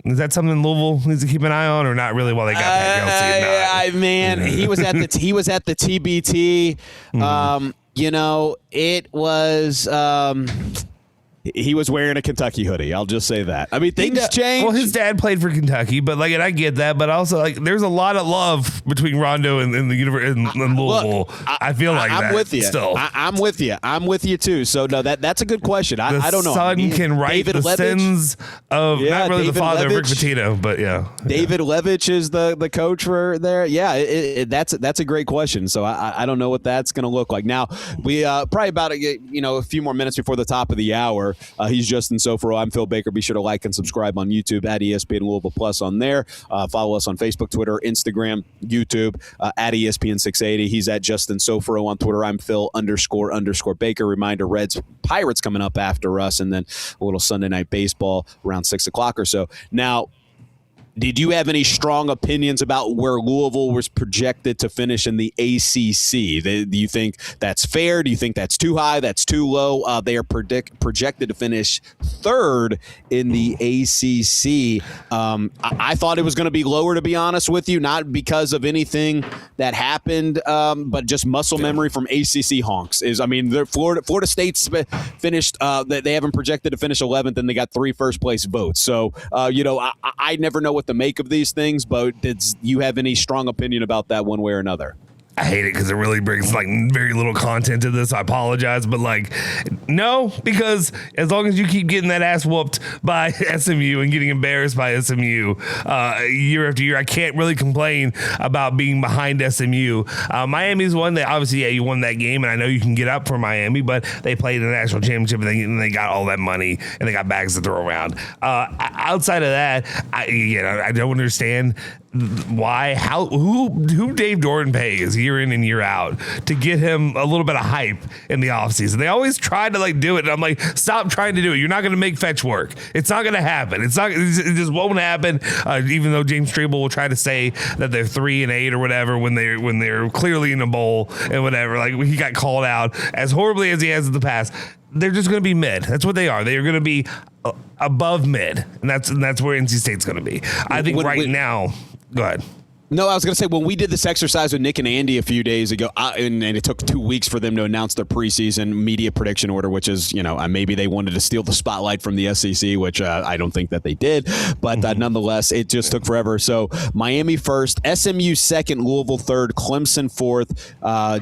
Is that something Louisville needs to keep an eye on, or not really? While they got Pat Kelsey, man, he was at the TBT. It was. He was wearing a Kentucky hoodie. I'll just say that. I mean, things change. Well, his dad played for Kentucky, but and I get that. But also, there's a lot of love between Rondo and the Louisville. Look, I feel like I'm that with you. Still, I'm with you. I'm with you too. So no, that's a good question. I don't know. The son can right the sins of not really David the father Levitch, of Rick Pitino, but David Levitch is the coach for there. Yeah, that's a great question. So I don't know what that's going to look like. Now we probably about a few more minutes before the top of the hour. He's Justin Soforo. I'm Phil Baker. Be sure to like and subscribe on YouTube at ESPN Louisville Plus on there. Follow us on Facebook, Twitter, Instagram, YouTube at ESPN 680. He's at Justin Soforo on Twitter. I'm Phil __ Baker. Reminder, Reds Pirates coming up after us, and then a little Sunday night baseball around 6 o'clock or so. Now, did you have any strong opinions about where Louisville was projected to finish in the ACC? Do you think that's fair? Do you think that's too high? That's too low? They are projected to finish third in the ACC. I thought it was going to be lower, to be honest with you, not because of anything that happened, but just muscle memory from ACC honks. Florida State's finished. They haven't projected to finish 11th, and they got 3 first-place votes. So, I never know what to make of these things, but did you have any strong opinion about that one way or another? I hate it because it really brings very little content to this. I apologize, but no, because as long as you keep getting that ass whooped by SMU and getting embarrassed by SMU year after year, I can't really complain about being behind SMU. Miami's one that obviously, you won that game, and I know you can get up for Miami, but they played in the national championship and they got all that money and they got bags to throw around. Outside of that, I don't understand who Dave Doran pays year in and year out to get him a little bit of hype in the offseason. They always try to do it, and I'm like, stop trying to do it. You're not going to make fetch work. It's not going to happen. It just won't happen. Even though James Strable will try to say that they're 3-8 or whatever when they're clearly in a bowl and whatever. He got called out as horribly as he has in the past. They're just going to be mid. That's what they are. They are going to be above mid, and that's where NC State's going to be. I think now. Go ahead. No, I was going to say, when we did this exercise with Nick and Andy a few days ago, and it took 2 weeks for them to announce their preseason media prediction order, which is, maybe they wanted to steal the spotlight from the SEC, which I don't think that they did. But nonetheless, it just took forever. So Miami first, SMU second, Louisville third, Clemson fourth,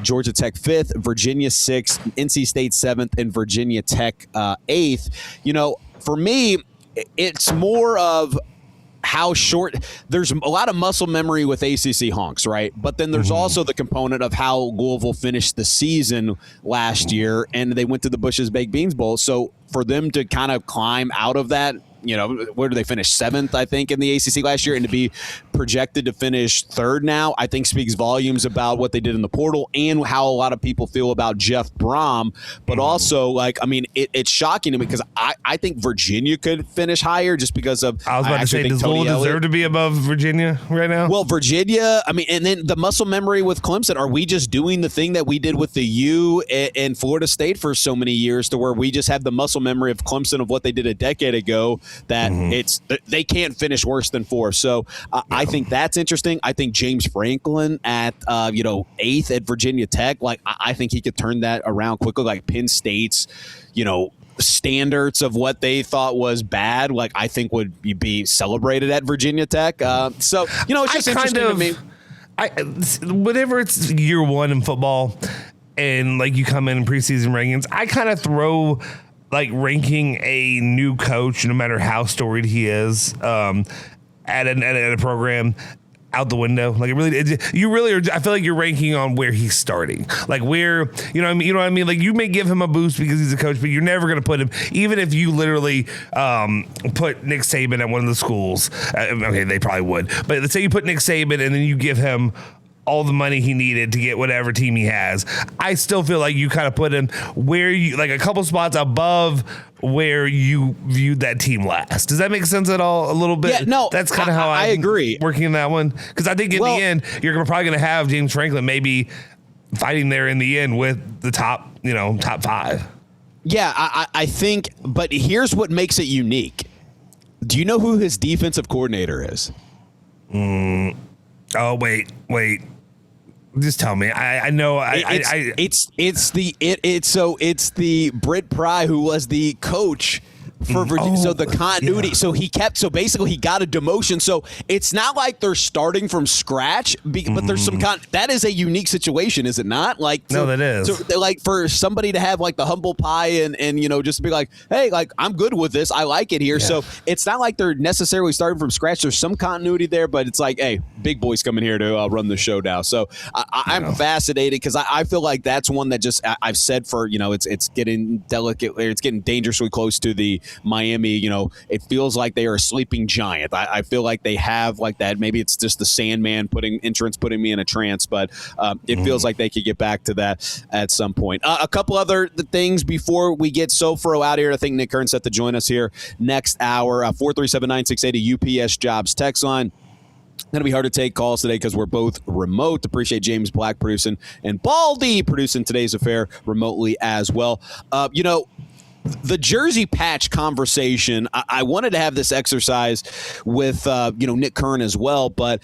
Georgia Tech fifth, Virginia sixth, NC State seventh, and Virginia Tech eighth. For me, it's more of how short. There's a lot of muscle memory with ACC honks, right? But then there's also the component of how Louisville finished the season last year, and they went to the Bush's Baked Beans Bowl. So for them to kind of climb out of that, where did they finish? 7th, I think, in the ACC last year, and to be projected to finish 3rd now, I think speaks volumes about what they did in the portal and how a lot of people feel about Jeff Brom. But also, it's shocking to me because I think Virginia could finish higher just because of. I was about to say, does Louisville deserve to be above Virginia right now? Well, Virginia, and then the muscle memory with Clemson. Are we just doing the thing that we did with the U and Florida State for so many years, to where we just have the muscle memory of Clemson of what they did a decade ago? That they can't finish worse than 4. So I think that's interesting. I think James Franklin at 8th at Virginia Tech, I think he could turn that around quickly. Like Penn State's standards of what they thought was bad, I think would be celebrated at Virginia Tech. So it's just interesting to me. Whenever it's year 1 in football and you come in preseason rankings, I kind of throw ranking a new coach, no matter how storied he is, at a program out the window. You really are. I feel like you're ranking on where he's starting, where you know what I mean. You may give him a boost because he's a coach, but you're never going to put him. Even if you literally put Nick Saban at one of the schools, okay, they probably would. But let's say you put Nick Saban and then you give him all the money he needed to get whatever team he has. I still feel like you kind of put him where you a couple spots above where you viewed that team last. Does that make sense at all? A little bit? Yeah, no, that's kind of how I agree working in that one. Because I think in the end, you're probably going to have James Franklin maybe fighting there in the end with the top 5. Yeah, I think, but here's what makes it unique. Do you know who his defensive coordinator is? Oh, wait. Just tell me. I know. It's the Britt Pry who was the coach for Virginia. So the continuity. Yeah. So basically he got a demotion. So it's not like they're starting from scratch, but there's some that is a unique situation, is it not? No, that is. So for somebody to have the humble pie and just be hey, I'm good with this. I like it here. Yeah. So it's not like they're necessarily starting from scratch. There's some continuity there, but it's hey, big boys coming here to run the show now. So I'm fascinated because I feel like that's one that just I've said for it's getting delicate. It's getting dangerously close to the Miami, it feels like they are a sleeping giant. I feel like they have that. Maybe it's just the Sandman putting me in a trance, but it feels like they could get back to that at some point. A couple other things before we get Soforo out here. I think Nick Kern's set to join us here next hour. 437-9680 UPS Jobs text line. Going to be hard to take calls today because we're both remote. Appreciate James Black producing and Baldy producing today's affair remotely as well. The jersey patch conversation, I wanted to have this exercise with, Nick Kern as well. But,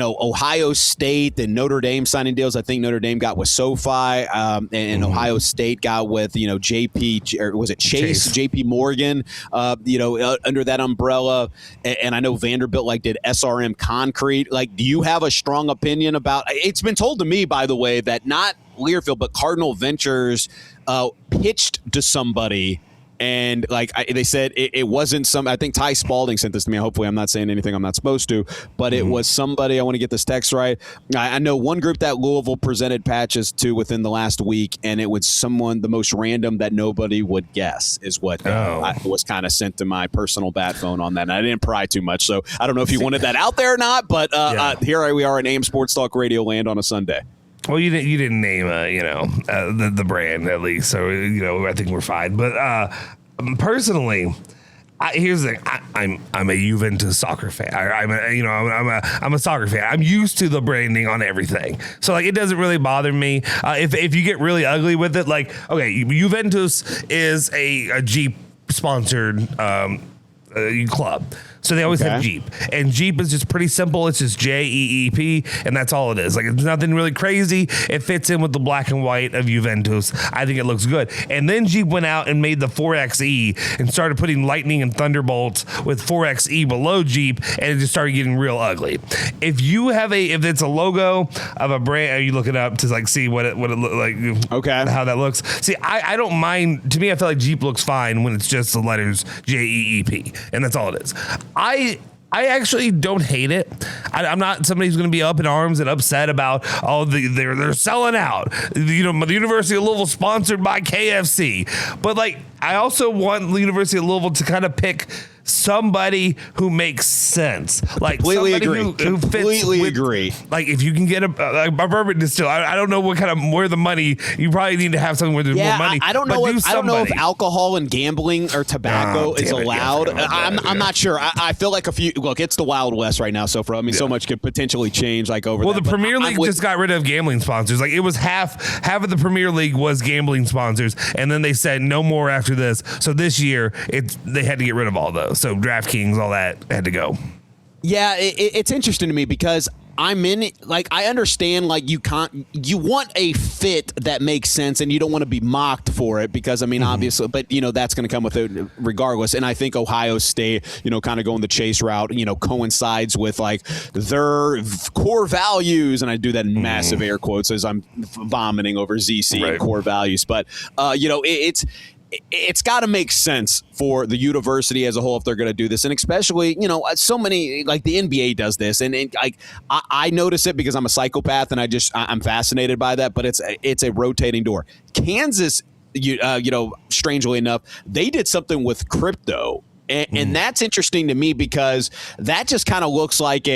Ohio State and Notre Dame signing deals. I think Notre Dame got with SoFi and Ohio State got with, JP, or was it Chase? JP Morgan, under that umbrella. And I know Vanderbilt did SRM Concrete. Do you have a strong opinion about, it's been told to me, by the way, that not Learfield, but Cardinal Ventures pitched to somebody, and they said it wasn't some. I think Ty Spalding sent this to me. Hopefully, I'm not saying anything I'm not supposed to, but it was somebody. I want to get this text right. I know one group that Louisville presented patches to within the last week, and it was someone the most random that nobody would guess is what was kind of sent to my personal bat phone on that. And I didn't pry too much, so I don't know if you wanted that out there or not. But here we are in AM Sports Talk Radio land on a Sunday. Well, you didn't name the brand at least, so I think we're fine. But personally, here's the thing: I'm a Juventus soccer fan. I'm a soccer fan. I'm used to the branding on everything, so it doesn't really bother me. If you get really ugly with it, Juventus is a Jeep sponsored club. So they always have Jeep, and Jeep is just pretty simple. It's just JEEP, and that's all it is. It's nothing really crazy. It fits in with the black and white of Juventus. I think it looks good. And then Jeep went out and made the 4XE and started putting lightning and thunderbolts with 4XE below Jeep, and it just started getting real ugly. If it's a logo of a brand, you look it up to see what it look like. Okay, how that looks. See, I don't mind. To me, I feel like Jeep looks fine when it's just the letters JEEP, and that's all it is. I I actually don't hate it. I'm not somebody who's going to be up in arms and upset about they're selling out. You know, the University of Louisville sponsored by KFC, but like I also want the University of Louisville to kind of pick somebody who makes sense. Like completely somebody agree. who Completely fits agree. Like if you can get a bourbon distiller, I don't know what kind of where the money. You probably need to have something where there's more money. I don't know. I don't know if alcohol and gambling or tobacco is allowed. I'm not sure. I feel like it's the Wild West right now. So so much could potentially change. Like over. Well, the Premier League just got rid of gambling sponsors. Like it was half of the Premier League was gambling sponsors, and then they said no more after this. So this year they had to get rid of all those. So DraftKings, all that had to go. Yeah, it's interesting to me because I'm in it. Like I understand, like you want a fit that makes sense, and you don't want to be mocked for it because obviously, but that's going to come with it regardless. And I think Ohio State, kind of going the Chase route, coincides with like their core values, and I do that in massive air quotes as I'm vomiting over ZC and core values, but it's got to make sense for the university as a whole if they're going to do this. And especially, so many, like the NBA does this. And I notice it because I'm a psychopath and I'm fascinated by that, but it's a rotating door. Kansas, strangely enough, they did something with crypto. And that's interesting to me because that just kind of looks like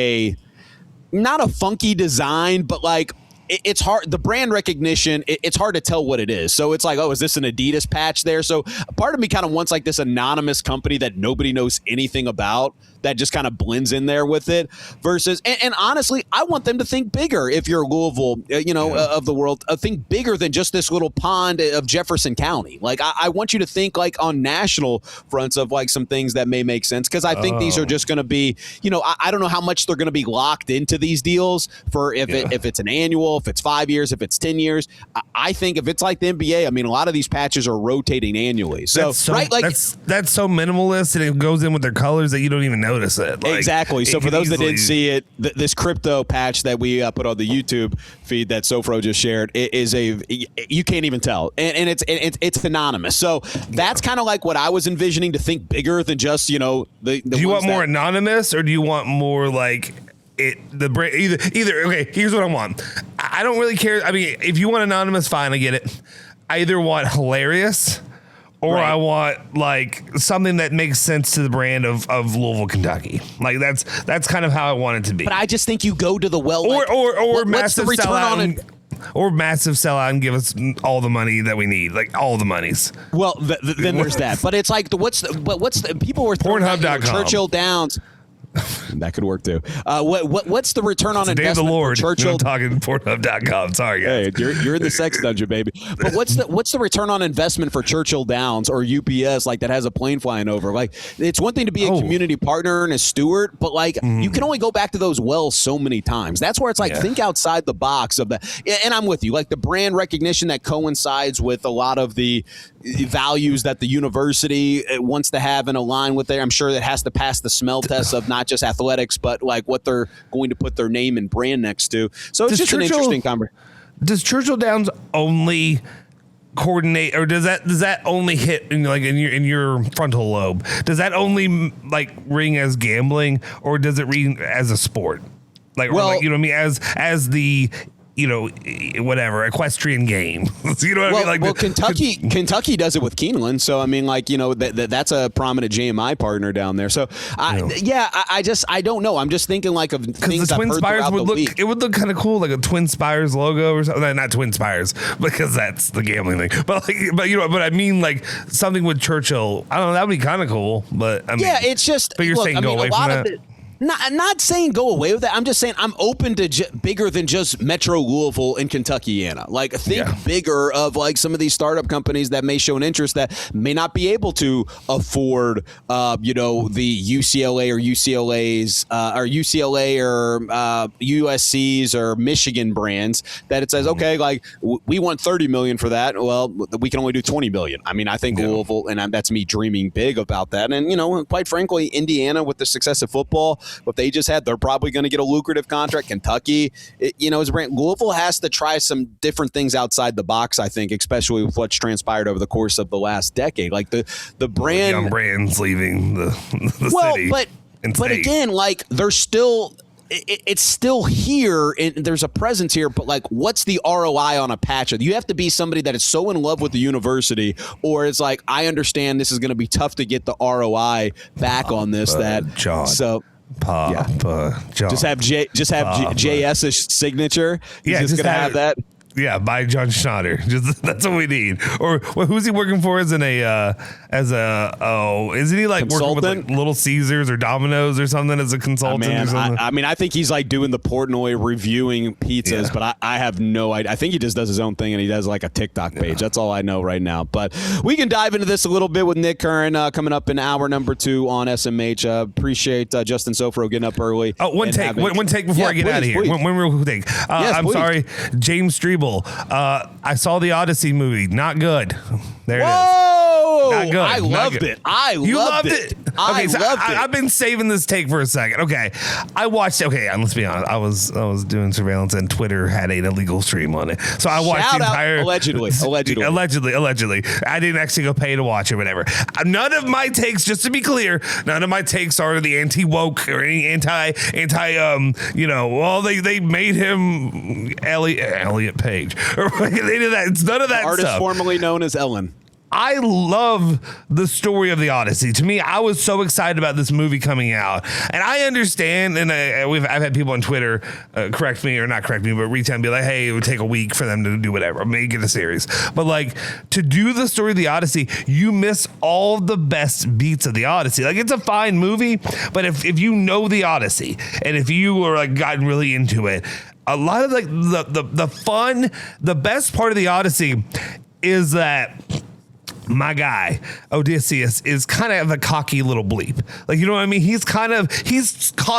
not a funky design, but like, it's hard. The brand recognition, it's hard to tell what it is. So it's like, oh, is this an Adidas patch there? So part of me kind of wants like this anonymous company that nobody knows anything about that just kind of blends in there with it versus, and honestly, I want them to think bigger. If you're Louisville, of the world, think bigger than just this little pond of Jefferson County. Like I want you to think like on national fronts of like some things that may make sense. Cause I think these are just going to be, I don't know how much they're going to be locked into these deals for if it's an annual, if it's 5 years, if it's 10 years. I think if it's like the NBA, a lot of these patches are rotating annually. That's so so minimalist, and it goes in with their colors that you don't even notice it. Like, exactly. So for those that didn't see it, this crypto patch that we put on the YouTube feed that Soforo just shared you can't even tell, and it's anonymous. So that's kind of like what I was envisioning, to think bigger than just the. Do you want more anonymous, or do you want more like? The brand either okay, here's what I want. I don't really care. If you want anonymous, fine, I get it. I either want hilarious or I want like something that makes sense to the brand of Louisville, Kentucky. Like that's kind of how I want it to be. But I just think you go to the or massive return sellout on it? Or massive sellout and give us all the money that we need, like all the monies. Well, then there's that. But it's like what's the people were throwing Pornhub.com. Churchill Downs. That could work too. What's the return on investment? Day of the Lord. For Churchill? I'm talking Pornhub.com. Sorry, guys. Hey, you're in the sex dungeon, baby. But what's the return on investment for Churchill Downs or UPS, like that has a plane flying over? Like it's one thing to be a community partner and a steward, but like you can only go back to those wells so many times. That's where it's like think outside the box of that. And I'm with you. Like the brand recognition that coincides with a lot of the values that the university wants to have and align with there. I'm sure that has to pass the smell test of not just athletics, but like what they're going to put their name and brand next to. So it's just an interesting conversation. Does Churchill Downs only coordinate, or does that only hit in your frontal lobe? Does that only like ring as gambling, or does it ring as a sport? Like, well, or like, you know what I mean, as the whatever equestrian game. You know what I mean? Like, well, Kentucky does it with Keeneland. So I mean, like, that's a prominent JMI partner down there. So I don't know. I'm just thinking like of things the Twin I've heard Spires would look. league. It would look kind of cool, like a Twin Spires logo or something. Not Twin Spires, because that's the gambling thing. But I mean, like something with Churchill. I don't know. That would be kind of cool. But I mean, it's just. But you're saying go away from that. Not saying go away with that. I'm just saying I'm open to bigger than just Metro Louisville and Kentuckiana. Like think bigger of like some of these startup companies that may show an interest that may not be able to afford, the UCLA or UCLA's or UCLA or USC's or Michigan brands. That it says, okay, like we want $30 million for that. Well, we can only do $20 million. I mean, I think Louisville, and that's me dreaming big about that. And quite frankly, Indiana with the success of football. What they just had, they're probably going to get a lucrative contract. Kentucky, as a brand, Louisville has to try some different things outside the box, I think, especially with what's transpired over the course of the last decade. Like the brand, young brands leaving the city. But But again, like there's still. It's still here, and there's a presence here, but like, what's the ROI on a patch? You have to be somebody that is so in love with the university, or it's like, I understand this is going to be tough to get the ROI back on this. John. So. John. Just have JS's signature. He's just gonna have that. Yeah, by John Schnatter. That's what we need. Or who's he working for isn't he like consultant? Working with like Little Caesars or Domino's or something as a consultant or something? I think he's like doing the Portnoy reviewing pizzas, but I have no idea. I think he just does his own thing and he does like a TikTok page. That's all I know right now. But we can dive into this a little bit with Nick Curran coming up in hour number 2 on SMH. Appreciate Justin Soforo getting up early. Oh, one take before I get out of here. One real take. I'm sorry, James Strebel. I saw the Odyssey movie. Not good. There it is. Not good. I loved it. You loved it. Okay, so I've been saving this take for a second. Okay, I watched. Okay, let's be honest. I was doing surveillance, and Twitter had an illegal stream on it. So I watched the entire. Allegedly. I didn't actually go pay to watch it. Whatever. None of my takes, just to be clear, none of my takes are the anti-woke or any anti. Well, they made him Elliot Page. They did that. It's none of that stuff. Artist formerly known as Ellen. I love the story of the Odyssey. To me, I was so excited about this movie coming out, and I understand. And I've had people on Twitter correct me, or not correct me, but reach out and be like, "Hey, it would take a week for them to do whatever, make it a series." But like to do the story of the Odyssey, you miss all the best beats of the Odyssey. Like it's a fine movie, but if you know the Odyssey and if you are like gotten really into it, a lot of like the fun, the best part of the Odyssey is that. My guy Odysseus is kind of a cocky little bleep, like, you know what I mean? He's caught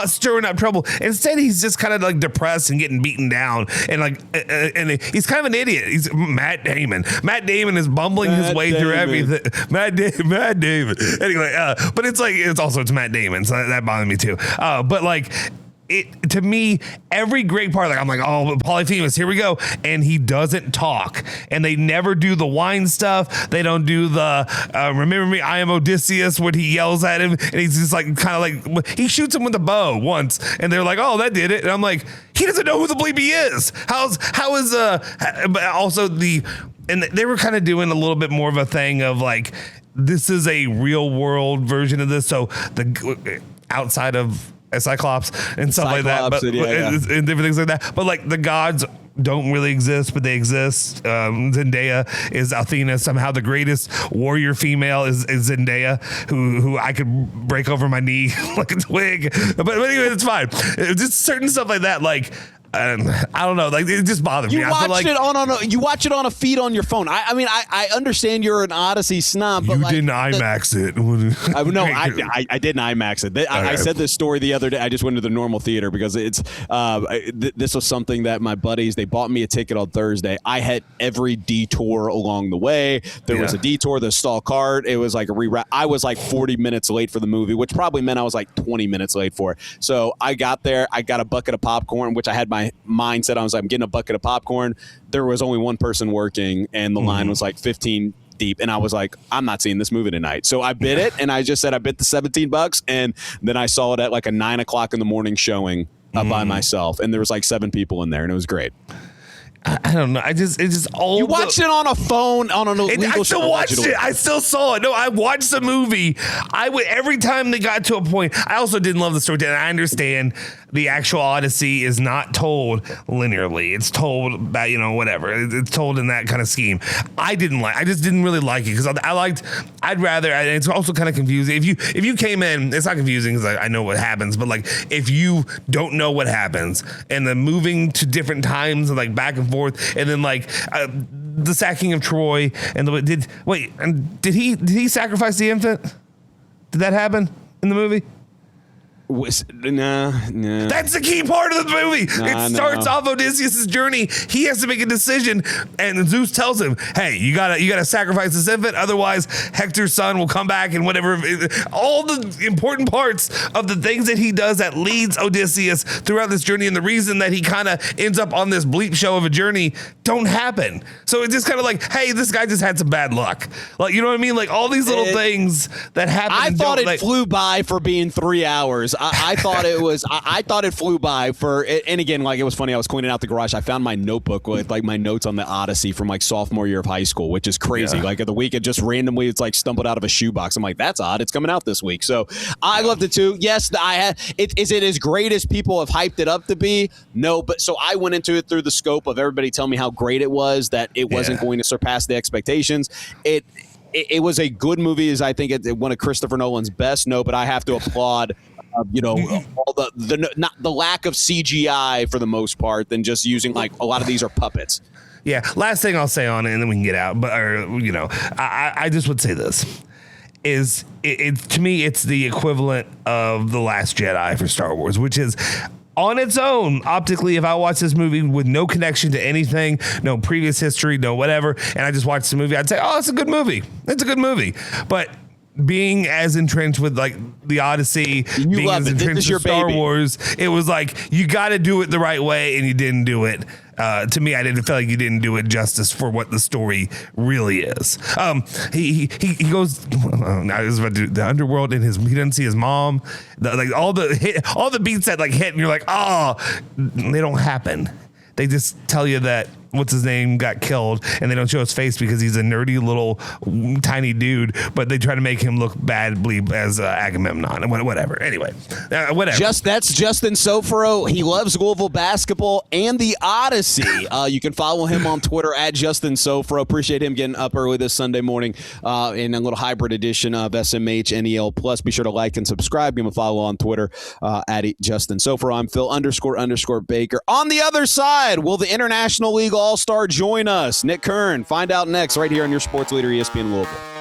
stirring up trouble. Instead, he's just kind of like depressed and getting beaten down, and like, and he's kind of an idiot. He's Matt Damon. Matt Damon is bumbling his way through everything. Matt Damon. Anyway, but it's Matt Damon, so that bothered me too. But like. To me, every great part, like I'm like, oh, Polyphemus, here we go, and he doesn't talk, and they never do the wine stuff. They don't do the remember me, I am Odysseus, when he yells at him, and he's just like kind of like he shoots him with a bow once, and they're like, oh, that did it, and I'm like, he doesn't know who the bleep he is. But also and they were kind of doing a little bit more of a thing of like, this is a real world version of this, so the outside of Cyclops and stuff like that, but and different things like that. But like the gods don't really exist, but they exist. Zendaya is Athena. Somehow the greatest warrior female is Zendaya, who I could break over my knee like a twig. But anyway, it's fine. It's just certain stuff like that, like. I don't know, like it just bothered me. You watch it on a feed on your phone. I understand you're an Odyssey snob, but you didn't IMAX it. I didn't IMAX it. I said this story the other day. I just went to the normal theater because it's this was something that my buddies, they bought me a ticket on Thursday. I had every detour along the way. There was a detour, the stall cart. It was like a reroute. I was like 40 minutes late for the movie, which probably meant I was like 20 minutes late for it. So I got there. I got a bucket of popcorn, which I had my mindset. I was like, I'm getting a bucket of popcorn. There was only one person working, and the line was like 15 deep, and I was like, I'm not seeing this movie tonight. So I bid it, and I just said I bid the $17, and then I saw it at like a 9 o'clock in the morning showing by myself, and there was like 7 people in there, and it was great. I don't know. It's just all. You watched it on a phone on an illegal show. I still watched it. I still saw it. No, I watched the movie. I would every time they got to a point. I also didn't love the story. And I understand the actual Odyssey is not told linearly. It's told about whatever. It's told in that kind of scheme. I just didn't really like it because I'd rather. And it's also kind of confusing. If you came in, it's not confusing because I know what happens. But like if you don't know what happens and the moving to different times and like back and forth. And then like the sacking of Troy and did he sacrifice the infant? Did that happen in the movie? No. That's the key part of the movie. It starts off Odysseus' journey. He has to make a decision, and Zeus tells him, "Hey, you gotta sacrifice this infant, otherwise Hector's son will come back and whatever." All the important parts of the things that he does that leads Odysseus throughout this journey, and the reason that he kind of ends up on this bleep show of a journey don't happen. So it's just kind of like, hey, this guy just had some bad luck. Like, you know what I mean? Like all these little things that happen. I thought it flew by for being 3 hours. was. I thought it was. I thought it flew by for. And again, like it was funny. I was cleaning out the garage. I found my notebook with like my notes on the Odyssey from like sophomore year of high school, which is crazy. Like at the week, it just randomly it's like stumbled out of a shoebox. I'm like, that's odd. It's coming out this week. So I loved it too. Yes, I had. Is it as great as people have hyped it up to be? No, but so I went into it through the scope of everybody telling me how great it was, that it wasn't going to surpass the expectations. It was a good movie, as I think it one of Christopher Nolan's best. No, but I have to applaud, all the lack of CGI for the most part, than just using like a lot of these are puppets. Yeah. Last thing I'll say on it, and then we can get out. But I just would say this is it to me it's the equivalent of The Last Jedi for Star Wars, which is. On its own, optically, if I watch this movie with no connection to anything, no previous history, no whatever, and I just watched the movie, I'd say, oh, it's a good movie. It's a good movie. But being as entrenched with like the Odyssey, being as entrenched with Star Wars, it was like, you got to do it the right way, and you didn't do it. To me, I didn't feel like you didn't do it justice for what the story really is. He goes, I was about to do the underworld, and he didn't see his mom. All the beats that like hit, and you're like, oh, they don't happen. They just tell you that what's his name got killed, and they don't show his face because he's a nerdy little tiny dude, but they try to make him look badly as Agamemnon and whatever. Anyway, whatever. That's Justin Soforo. He loves Louisville basketball and the Odyssey. You can follow him on Twitter at Justin Soforo. Appreciate him getting up early this Sunday morning in a little hybrid edition of SMH NEL Plus. Be sure to like and subscribe. Give him a follow on Twitter at Justin Soforo. I'm Phil _ Baker. On the other side, will the International League All-Star join us? Nick Kern, find out next right here on your sports leader, ESPN Louisville.